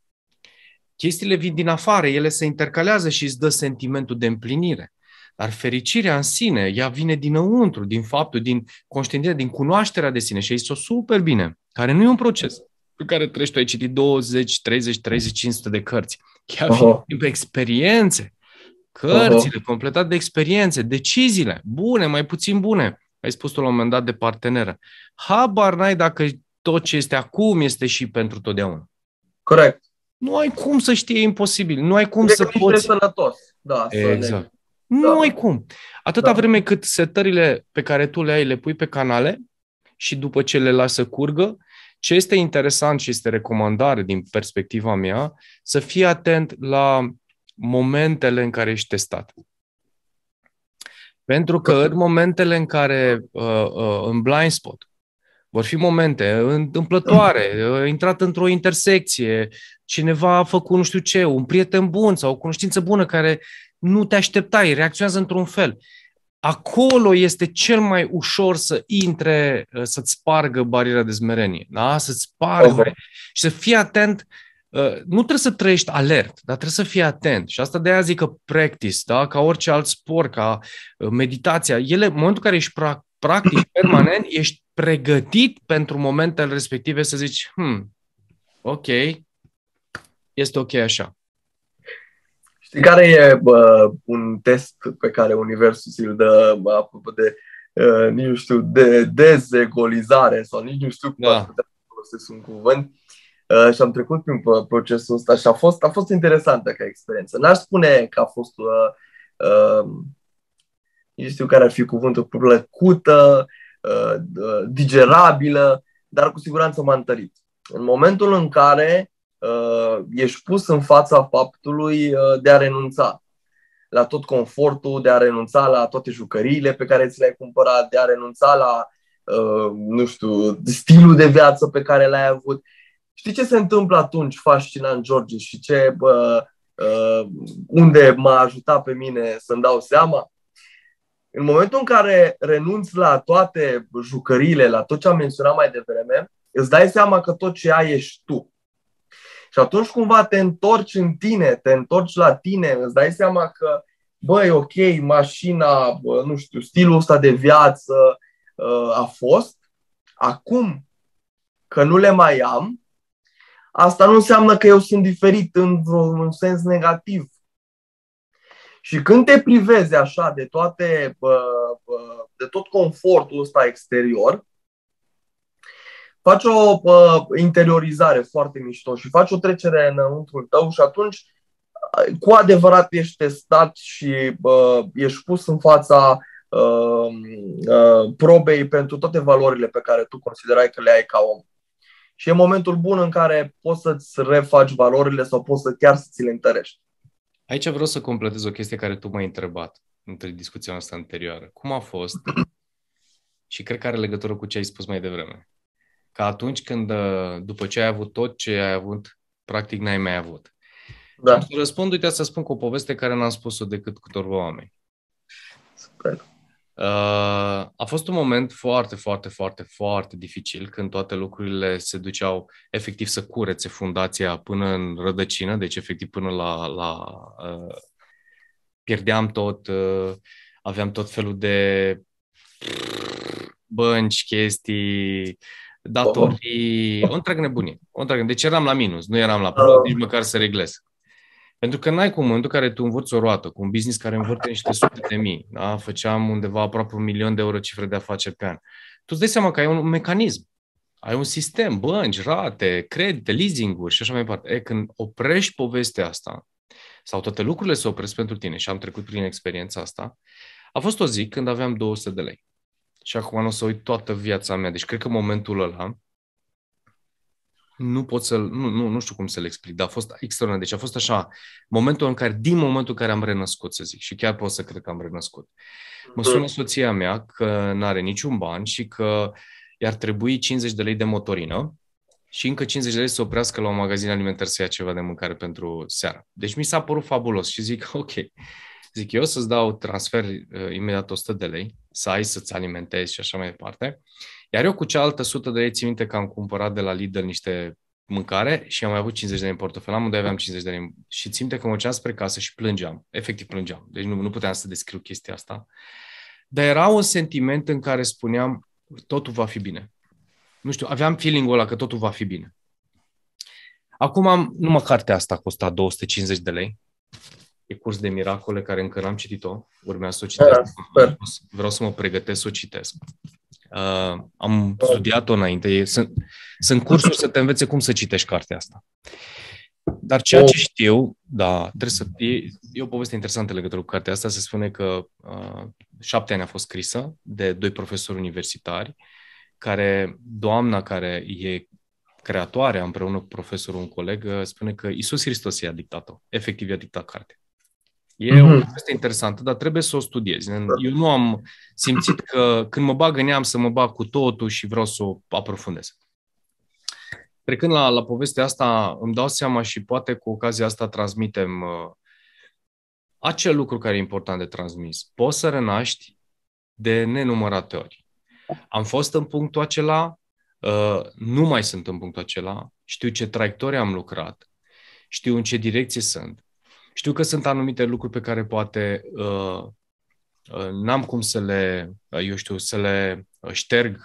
Speaker 1: Chestiile vin din afară, ele se intercalează și îți dă sentimentul de împlinire. Dar fericirea în sine, ea vine dinăuntru, din faptul, din conștientizarea, din cunoașterea de sine. Și aici o super bine, care nu e un proces pe care treci, tu ai citit 20, 30, 30, 500 de cărți. Chiar vine pe experiențe. Cărțile completate de experiențe, deciziile, bune, mai puțin bune. Ai spus tu la un moment dat de parteneră. Habar n-ai dacă tot ce este acum este și pentru totdeauna.
Speaker 2: Corect.
Speaker 1: Nu ai cum să știi, e imposibil. Nu ai cum să poți...
Speaker 2: sănătos. Da,
Speaker 1: exact. Nu ai cum. Atâta vreme cât setările pe care tu le ai, le pui pe canale și după ce le lași să curgă, ce este interesant și este recomandare din perspectiva mea, să fii atent la momentele în care ești testat. Pentru că în momentele în care, în blind spot, vor fi momente întâmplătoare, intrat într-o intersecție, cineva a făcut nu știu ce, un prieten bun sau o cunoștință bună care nu te așteptai, reacționează într-un fel. Acolo este cel mai ușor să intre, să-ți spargă bariera de smerenie. Da? Să-ți spargă și să fii atent. Nu trebuie să trăiești alert, dar trebuie să fii atent. Și asta de aia zic că practice, da? Ca orice alt sport, ca meditația, ele, în momentul în care ești practic permanent, ești pregătit pentru momentele respective să zici, ok, este ok așa.
Speaker 2: Știi care e un test pe care universul ți-l dă apropo de, nici nu știu, de dezegolizare sau nici nu știu cum aș putea să folosesc un cuvânt. Și am trecut prin procesul ăsta și a fost interesantă ca experiență. N-aș spune că a fost, nu știu care ar fi cuvântul, plăcută, digerabilă, dar cu siguranță m-a întărit. În momentul în care ești pus în fața faptului de a renunța la tot confortul, de a renunța la toate jucăriile pe care ți le-ai cumpărat, de a renunța la, nu știu, stilul de viață pe care l-ai avut. Știi ce se întâmplă atunci, fascinant, George, și unde m-a ajutat pe mine să-mi dau seama? În momentul în care renunți la toate jucăriile, la tot ce am menționat mai devreme, îți dai seama că tot ce ai ești tu. Și atunci cumva te întorci în tine, te întorci la tine, îți dai seama că, băi, ok, mașina, nu știu, stilul ăsta de viață a fost. Acum că nu le mai am, asta nu înseamnă că eu sunt diferit în vreun sens negativ. Și când te privezi așa de tot confortul ăsta exterior, faci o interiorizare foarte mișto și faci o trecere înăuntrul tău și atunci cu adevărat ești testat și ești pus în fața probei pentru toate valorile pe care tu considerai că le ai ca om. Și e momentul bun în care poți să-ți refaci valorile sau poți chiar să ți le întărești.
Speaker 1: Aici vreau să completez o chestie care tu m-ai întrebat între discuția noastră anterioară. Cum a fost? Și cred că are legătură cu ce ai spus mai devreme. Că atunci când, după ce ai avut tot ce ai avut, practic n-ai mai avut. Da. Și să răspund, uite, să spun cu o poveste care n-am spus-o decât câtorva oameni.
Speaker 2: Super.
Speaker 1: A fost un moment foarte, foarte, foarte, foarte dificil când toate lucrurile se duceau efectiv să curețe fundația până în rădăcină, deci efectiv până la pierdeam tot, aveam tot felul de bănci, chestii, datorii, o întreagă nebunie. Deci eram la minus, nu eram la plus, nici măcar să reglez. Pentru că n-ai cum, în momentul în care tu învârți o roată cu un business care învârte niște sute de mii, da? Făceam undeva aproape 1.000.000 de euro cifre de afaceri pe an. Tu îți dai seama că ai un mecanism, ai un sistem, bănci, rate, credite, leasing-uri și așa mai departe. Când oprești povestea asta, sau toate lucrurile se opresc pentru tine și am trecut prin experiența asta, a fost o zi când aveam 200 de lei. Și acum nu o să uit toată viața mea. Deci cred că momentul ăla nu pot să-l, nu știu cum să-l explic, dar a fost extraordinar. Deci a fost așa, din momentul în care am renăscut, să zic, și chiar pot să cred că am renăscut. Mă sună soția mea că n-are niciun ban și că i-ar trebui 50 de lei de motorină și încă 50 de lei să oprească la un magazin alimentar să ia ceva de mâncare pentru seara. Deci mi s-a părut fabulos și zic, ok, zic eu să-ți dau transfer imediat 100 de lei, să ai să-ți alimentezi și așa mai departe. Iar eu cu cealaltă 100 de lei țin minte că am cumpărat de la Lidl niște mâncare și am mai avut 50 de lei în portofel. Amândoi aveam 50 de lei și țin minte că mă duceam spre casă și plângeam. Efectiv plângeam. Deci nu puteam să descriu chestia asta. Dar era un sentiment în care spuneam totul va fi bine. Nu știu, aveam feeling-ul ăla că totul va fi bine. Acum numai cartea asta a costat 250 de lei. E Curs de miracole care încă n-am citit-o. Urmează să o citesc. Vreau să mă pregătesc să o citesc. Am studiat-o înainte. Sunt cursuri să te învețe cum să citești cartea asta. Dar ceea ce știu, e o poveste interesantă legătură cu cartea asta. Se spune că 7 ani a fost scrisă de 2 profesori universitari, care doamna care e creatoarea împreună cu profesorul, un coleg, spune că Iisus Hristos i-a dictat-o. Efectiv i-a dictat cartea. E o poveste interesantă, dar trebuie să o studiezi. Eu nu am simțit că când mă bag în ea am să mă bag cu totul și vreau să o aprofundez. Trecând la povestea asta, îmi dau seama și poate cu ocazia asta transmitem acel lucru care e important de transmis. Poți să renaști de nenumărate ori. Am fost în punctul acela, nu mai sunt în punctul acela, știu ce traiectorie am lucrat, știu în ce direcție sunt. Știu că sunt anumite lucruri pe care poate n-am cum să le, să le șterg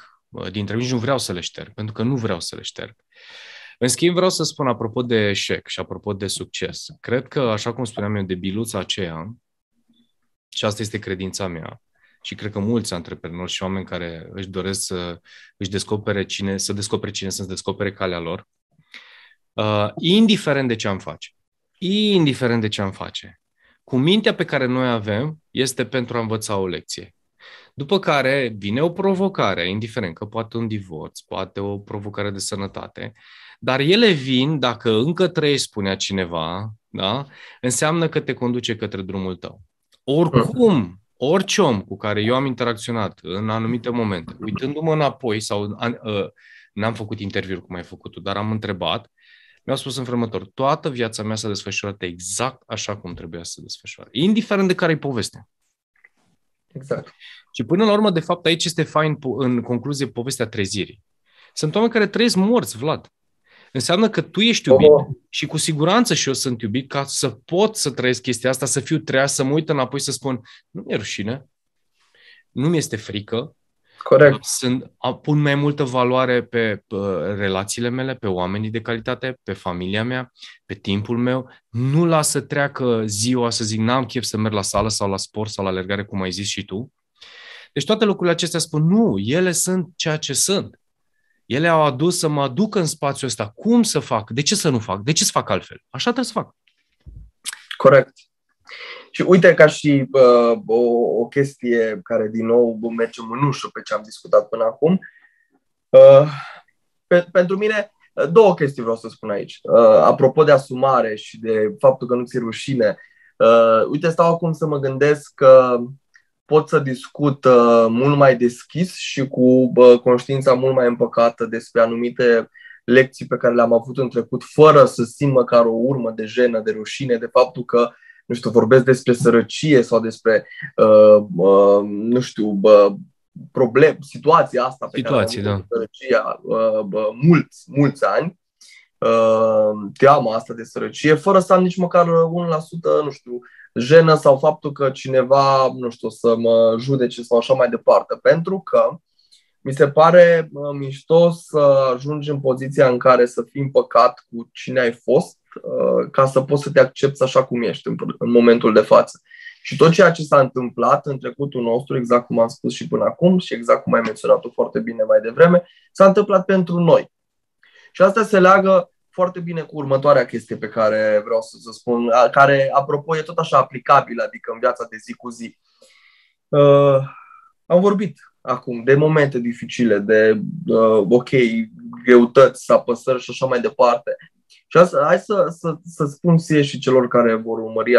Speaker 1: dintre mine și nu vreau să le șterg, pentru că nu vreau să le șterg. În schimb, vreau să spun apropo de eșec și apropo de succes. Cred că, așa cum spuneam eu, de biluța aceea, și asta este credința mea, și cred că mulți antreprenori și oameni care își doresc să descopere cine, să-ți descopere calea lor, indiferent de ce am face, cu mintea pe care noi avem, este pentru a învăța o lecție. După care vine o provocare, indiferent că poate un divorț, poate o provocare de sănătate, dar ele vin dacă încă trăiești, spunea cineva, da? Înseamnă că te conduce către drumul tău. Oricum, orice om cu care eu am interacționat în anumite momente, uitându-mă înapoi, sau n-am făcut interviuri cum ai făcut tu, dar am întrebat, mi-au spus în felul următor, toată viața mea s-a desfășurat exact așa cum trebuia să se desfășoare, indiferent de care e povestea.
Speaker 2: Exact.
Speaker 1: Și până la urmă, de fapt, aici este fain, în concluzie, povestea trezirii. Sunt oameni care trăiesc morți, Vlad. Înseamnă că tu ești iubit și cu siguranță și eu sunt iubit ca să pot să trăiesc chestia asta, să fiu treaz, să mă uit înapoi să spun, nu mi-e rușine, nu mi este frică.
Speaker 2: Corect.
Speaker 1: Pun mai multă valoare pe relațiile mele, pe oamenii de calitate, pe familia mea, pe timpul meu. Nu las să treacă ziua să zic, n-am chef să merg la sală sau la sport sau la alergare, cum ai zis și tu. Deci toate lucrurile acestea spun, nu, ele sunt ceea ce sunt. Ele au adus să mă aduc în spațiul ăsta. Cum să fac? De ce să nu fac? De ce să fac altfel? Așa trebuie să fac.
Speaker 2: Corect. Și uite ca și o chestie care din nou merge mânușă pe ce am discutat până acum. Pentru mine, 2 chestii vreau să spun aici. Apropo de asumare și de faptul că nu ți-e rușine. Uite, stau acum să mă gândesc că pot să discut mult mai deschis și cu conștiința mult mai împăcată despre anumite lecții pe care le-am avut în trecut, fără să simt măcar o urmă de jenă, de rușine, de faptul că nu știu, vorbesc despre sărăcie sau despre, nu știu, probleme, situația asta pe care am avut cu sărăcia mulți ani, teama asta de sărăcie, fără să am nici măcar 1%, nu știu, jenă sau faptul că cineva, nu știu, să mă judece sau așa mai departe. Pentru că mi se pare mișto să ajungi în poziția în care să fii împăcat cu cine ai fost, ca să poți să te accepți așa cum ești în momentul de față. Și tot ceea ce s-a întâmplat în trecutul nostru, exact cum am spus și până acum și exact cum ai menționat-o foarte bine mai devreme, s-a întâmplat pentru noi. Și asta se leagă foarte bine cu următoarea chestie pe care vreau să spun, care, apropo, e tot așa aplicabilă, adică în viața de zi cu zi. Am vorbit acum de momente dificile, de, greutăți, apăsări și așa mai departe. Și asta, hai să spun ție și celor care vor urmări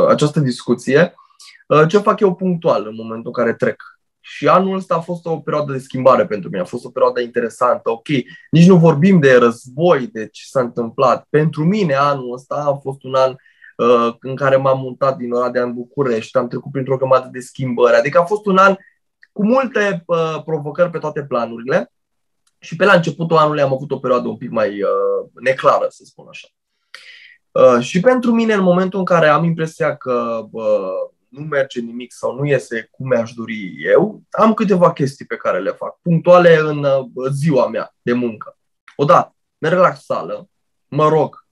Speaker 2: această discuție ce fac eu punctual în momentul în care trec. Și anul ăsta a fost o perioadă de schimbare pentru mine, a fost o perioadă interesantă. Ok, nici nu vorbim de război, de ce s-a întâmplat. Pentru mine anul ăsta a fost un an în care m-am mutat din Oradea în București, am trecut printr-o grămadă de schimbări. Adică a fost un an cu multe provocări pe toate planurile. Și pe la începutul anului am avut o perioadă un pic mai neclară, să spun așa. Și pentru mine, în momentul în care am impresia că nu merge nimic sau nu iese cum mi-aș dori eu, am câteva chestii pe care le fac, punctuale în ziua mea de muncă. Odată, merg la sală, mă rog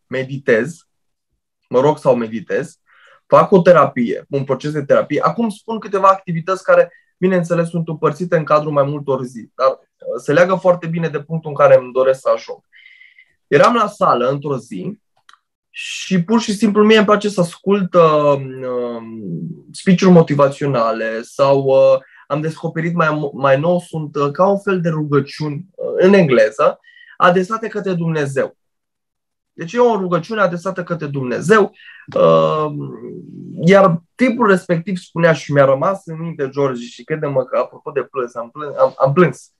Speaker 2: sau meditez, fac o terapie, un proces de terapie. Acum spun câteva activități care, bineînțeles, sunt împărțite în cadrul mai multor zi, dar se leagă foarte bine de punctul în care îmi doresc să ajung. Eram la sală într-o zi și pur și simplu mie îmi place să ascult speech-uri motivaționale sau am descoperit mai nou, sunt ca un fel de rugăciuni în engleză adresate către Dumnezeu. Deci e o rugăciune adresată către Dumnezeu, iar tipul respectiv spunea și mi-a rămas în minte, George, și crede-mă că apropo de plâns, am plâns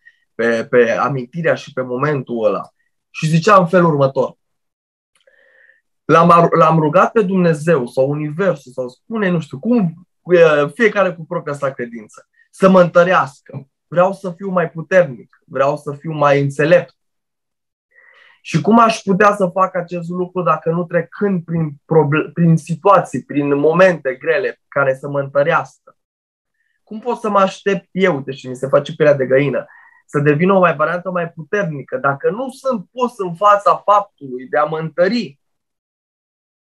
Speaker 2: pe amintirea și pe momentul ăla. Și zicea în felul următor: L-am rugat pe Dumnezeu sau Universul sau spune, nu știu cum, fiecare cu propria sa credință, să mă întărească. Vreau să fiu mai puternic, vreau să fiu mai înțelept. Și cum aș putea să fac acest lucru dacă nu trecând prin situații, prin momente grele care să mă întărească? Cum pot să mă aștept eu, deși mi se face pielea de găină, să devină o variantă mai puternică, dacă nu sunt pus în fața faptului de a mă întări?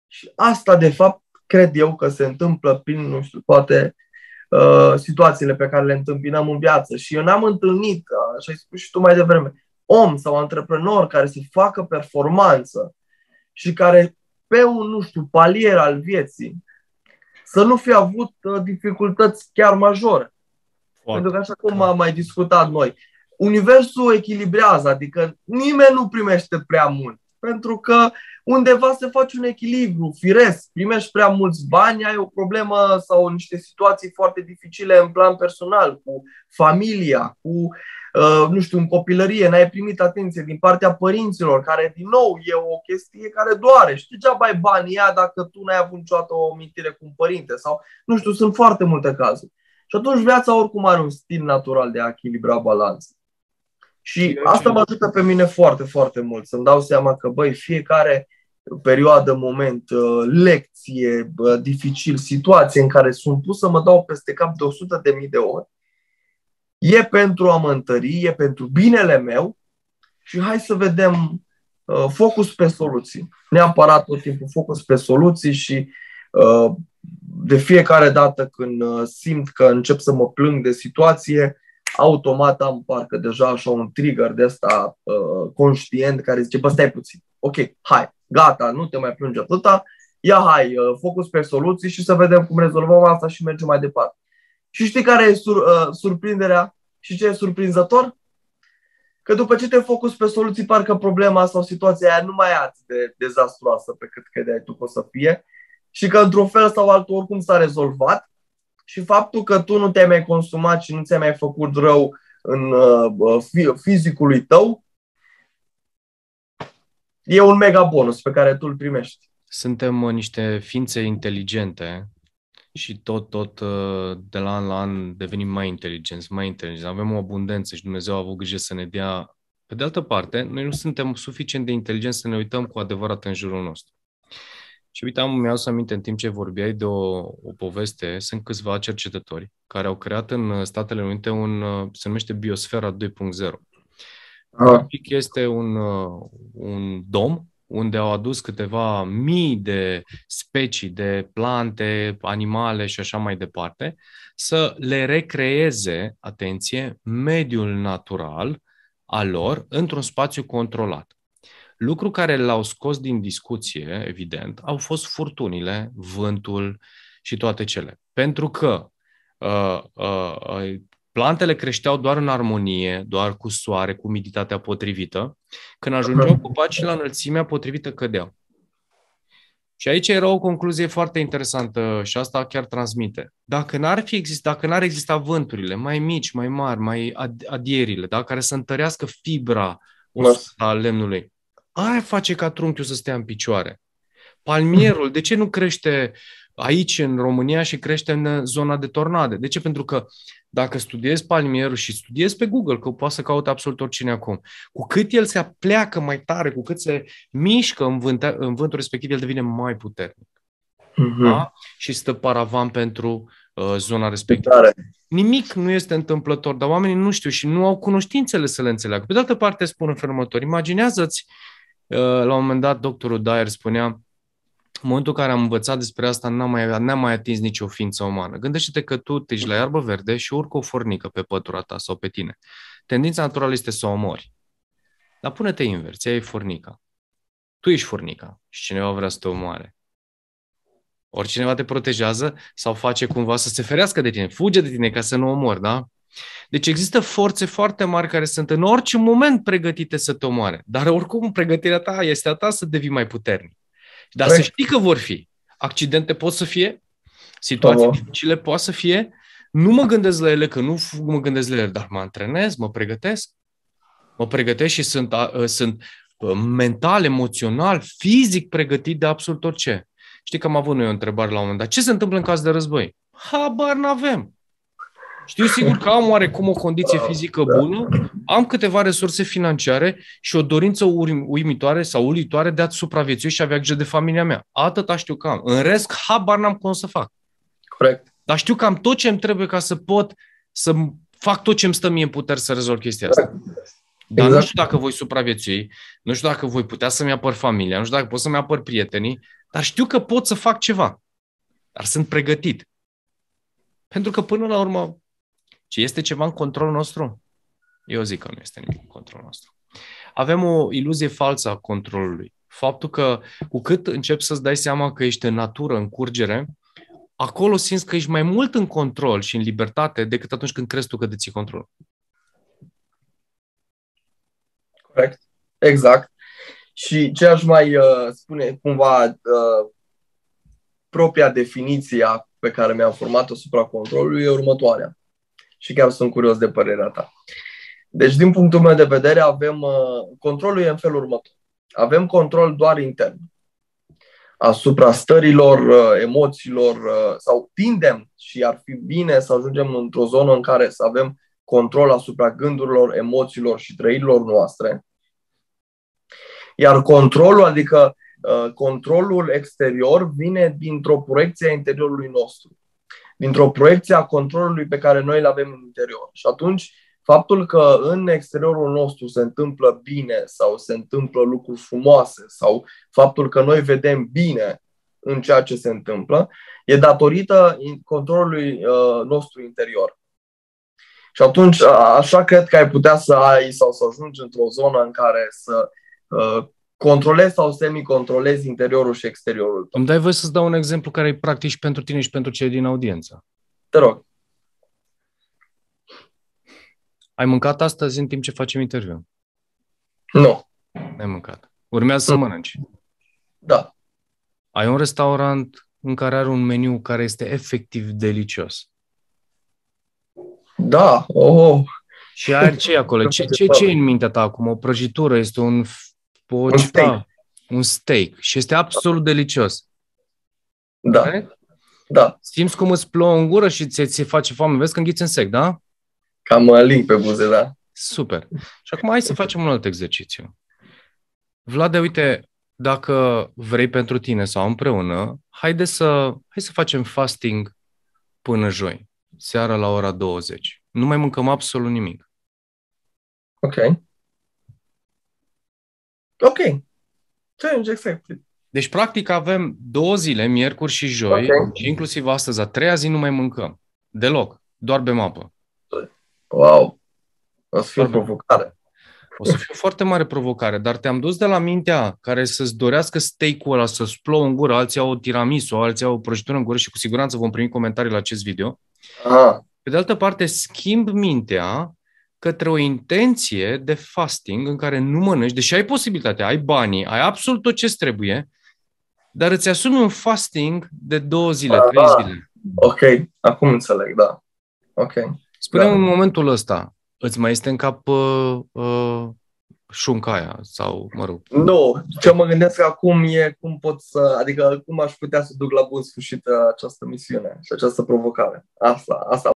Speaker 2: Și asta, de fapt, cred eu că se întâmplă prin, nu știu, toate situațiile pe care le întâmpinăm în viață. Și eu n-am întâlnit, așa ai spus și tu mai devreme, om sau antreprenor care să facă performanță și care pe un, nu știu, palier al vieții să nu fi avut dificultăți chiar majore. Pentru că așa cum am mai discutat noi, universul echilibrează, adică nimeni nu primește prea mult. Pentru că undeva se face un echilibru firesc, primești prea mulți bani, ai o problemă sau niște situații foarte dificile în plan personal, cu familia, cu, nu știu, în copilărie, n-ai primit atenție din partea părinților, care din nou e o chestie care doare. Și degeaba ai banii ăia dacă tu n-ai avut niciodată o amintire cu un părinte sau, nu știu, sunt foarte multe cazuri. Și atunci viața oricum are un stil natural de a echilibra balanța. Și asta mă ajută pe mine foarte, foarte mult. Să-mi dau seama că, băi, fiecare perioadă, moment, lecție, dificil, situație în care sunt pus să mă dau peste cap de 100.000 de ori, e pentru a mă întări, e pentru binele meu și hai să vedem focus pe soluții. Neapărat tot timpul focus pe soluții și de fiecare dată când simt că încep să mă plâng de situație, automat am parcă deja așa un trigger de ăsta conștient care zice: bă, stai puțin, ok, hai, gata, nu te mai plânge atâta, ia hai, focus pe soluții și să vedem cum rezolvăm asta și mergem mai departe. Și știi care e surprinderea și ce e surprinzător? Că după ce te focus pe soluții, parcă problema sau situația aia nu mai e atât de dezastruoasă pe cât credeai tu că o să fie și că într-un fel sau altul oricum s-a rezolvat. Și faptul că tu nu te-ai mai consumat și nu ți-ai mai făcut rău în fizicului tău e un mega bonus pe care tu îl primești.
Speaker 1: suntem niște ființe inteligente și tot de la an la an devenim mai inteligenți, mai inteligenți. Avem o abundență și Dumnezeu a avut grijă să ne dea. Pe de altă parte, noi nu suntem suficient de inteligenți să ne uităm cu adevărat în jurul nostru. Și uite, mi-au să aminte în timp ce vorbeai de o poveste, sunt câțiva cercetători care au creat în Statele Unite se numește Biosfera 2.0. Practic este un dom unde au adus câteva mii de specii de plante, animale și așa mai departe, să le recreeze, atenție, mediul natural al lor într-un spațiu controlat. Lucru care l-au scos din discuție, evident, au fost furtunile, vântul și toate cele. Pentru că plantele creșteau doar în armonie, doar cu soare, cu umiditatea potrivită. Când ajungeau copacii la înălțimea potrivită, cădeau. Și aici era o concluzie foarte interesantă și asta chiar transmite. Dacă n-ar exista vânturile mai mici, mai mari, mai adierile, da? Care să întărească fibra a lemnului, aia face ca trunchiul să stea în picioare. Palmierul, de ce nu crește aici în România și crește în zona de tornade? De ce? Pentru că dacă studiezi palmierul și studiezi pe Google, că poate să caute absolut oricine acum, cu cât el se pleacă mai tare, cu cât se mișcă în vântul respectiv, el devine mai puternic. Da? Și stă paravan pentru zona respectivă. Nimic nu este întâmplător, dar oamenii nu știu și nu au cunoștințele să le înțeleagă. Pe de altă parte, spun în felul următor, imaginează-ți, la un moment dat, doctorul Dyer spunea, în momentul în care am învățat despre asta, n-am mai atins nicio ființă umană. Gândește-te că tu te ești la iarbă verde și urcă o fornică pe pătura ta sau pe tine. Tendința naturală este să o omori. Dar pune-te invers, ea e fornica. Tu ești fornica și cineva vrea să te omoare. Ori cineva te protejează sau face cumva să se ferească de tine, fuge de tine ca să nu omori, da? Deci există forțe foarte mari care sunt în orice moment pregătite să te omoare. Dar oricum pregătirea ta este a ta să devii mai puternic. Dar să știi că vor fi. Accidente pot să fie, situații dificile pot să fie. Nu mă gândesc la ele, că nu mă gândesc la ele, dar mă antrenez, mă pregătesc. Mă pregătesc și sunt mental, emoțional, fizic pregătit de absolut orice. Știi că am avut noi o întrebare la un moment dat. Ce se întâmplă în caz de război? Habar n-avem. Știu sigur că am oarecum o condiție fizică bună, am câteva resurse financiare și o dorință uimitoare sau uluitoare de a supraviețui și avea grijă de familia mea. Atâta știu că am. În rest, habar n-am cum să fac.
Speaker 2: Corect.
Speaker 1: Dar știu că am tot ce îmi trebuie ca să pot să fac tot ce îmi stă mie în putere să rezolv chestia asta. Dar nu știu dacă voi supraviețui, nu știu dacă voi putea să-mi apăr familia, nu știu dacă pot să-mi apăr prietenii, dar știu că pot să fac ceva. Dar sunt pregătit. Pentru că până la urmă, ce este ceva în controlul nostru? Eu zic că nu este nimic în controlul nostru. Avem o iluzie falsă a controlului. Faptul că cu cât începi să-ți dai seama că ești în natură, în curgere, acolo simți că ești mai mult în control și în libertate decât atunci când crezi tu că deții control.
Speaker 2: Corect. Exact. Și ce aș mai spune, cumva, propria definiție pe care mi-am format-o asupra controlului e următoarea. Și chiar sunt curios de părerea ta. Deci, din punctul meu de vedere, controlul e în felul următor. Avem control doar intern asupra stărilor, emoțiilor, sau tindem și ar fi bine să ajungem într-o zonă în care să avem control asupra gândurilor, emoțiilor și trăirilor noastre. Iar controlul, adică controlul exterior, vine dintr-o proiecție a interiorului nostru, dintr-o proiecție a controlului pe care noi îl avem în interior. Și atunci, faptul că în exteriorul nostru se întâmplă bine sau se întâmplă lucruri frumoase sau faptul că noi vedem bine în ceea ce se întâmplă, e datorită controlului nostru interior. Și atunci, așa cred că ai putea să ai sau să ajungi într-o zonă în care să controlezi sau semi-controlezi interiorul și exteriorul tău.
Speaker 1: Îmi dai voie să-ți dau un exemplu care e practic și pentru tine și pentru cei din audiență.
Speaker 2: Te rog.
Speaker 1: Ai mâncat astăzi în timp ce facem interviu?
Speaker 2: Nu.
Speaker 1: N-ai mâncat. Urmează să mănânci.
Speaker 2: Da.
Speaker 1: Ai un restaurant în care are un meniu care este efectiv delicios.
Speaker 2: Da.
Speaker 1: Și ai ce acolo? Ce e în mintea ta acum? O prăjitură? Este un steak. un steak și este absolut delicios.
Speaker 2: Da,
Speaker 1: Corect?
Speaker 2: da.
Speaker 1: Simți cum îți plouă în gură și ți face foame. Vezi că înghiți în sec, da?
Speaker 2: Cam link pe buze, da.
Speaker 1: Super. Și acum hai să facem un alt exercițiu. Vlade, uite, dacă vrei pentru tine sau împreună, hai să facem fasting până joi, seara la ora 20. Nu mai mâncăm absolut nimic.
Speaker 2: Ok. Ok. Change, exact.
Speaker 1: Deci, practic, avem 2 zile, miercuri și joi,
Speaker 2: Ok.
Speaker 1: și inclusiv astăzi, a 3-a zi, nu mai mâncăm. Deloc. Doar bem apă.
Speaker 2: Wow. O să fie o
Speaker 1: Doar bem.
Speaker 2: provocare.
Speaker 1: O să fie o foarte mare provocare, dar te-am dus de la mintea care să-ți dorească steak-ul ăla, să-ți plouă în gură, alții au o tiramisu, alții au o prăjitură în gură și cu siguranță vom primi comentarii la acest video.
Speaker 2: Aha.
Speaker 1: Pe de altă parte, schimb mintea către o intenție de fasting în care nu mănânci, deși ai posibilitatea, ai banii, ai absolut tot ce-ți trebuie, dar îți asumi un fasting de 2 zile, 3 zile.
Speaker 2: Ok. Acum înțeleg, da. Ok.
Speaker 1: Spune-mi în momentul ăsta, îți mai este în cap șunca aia sau, mă rog...
Speaker 2: Nu, ce mă gândesc acum e cum aș putea să duc la bun sfârșit această misiune și această provocare. Asta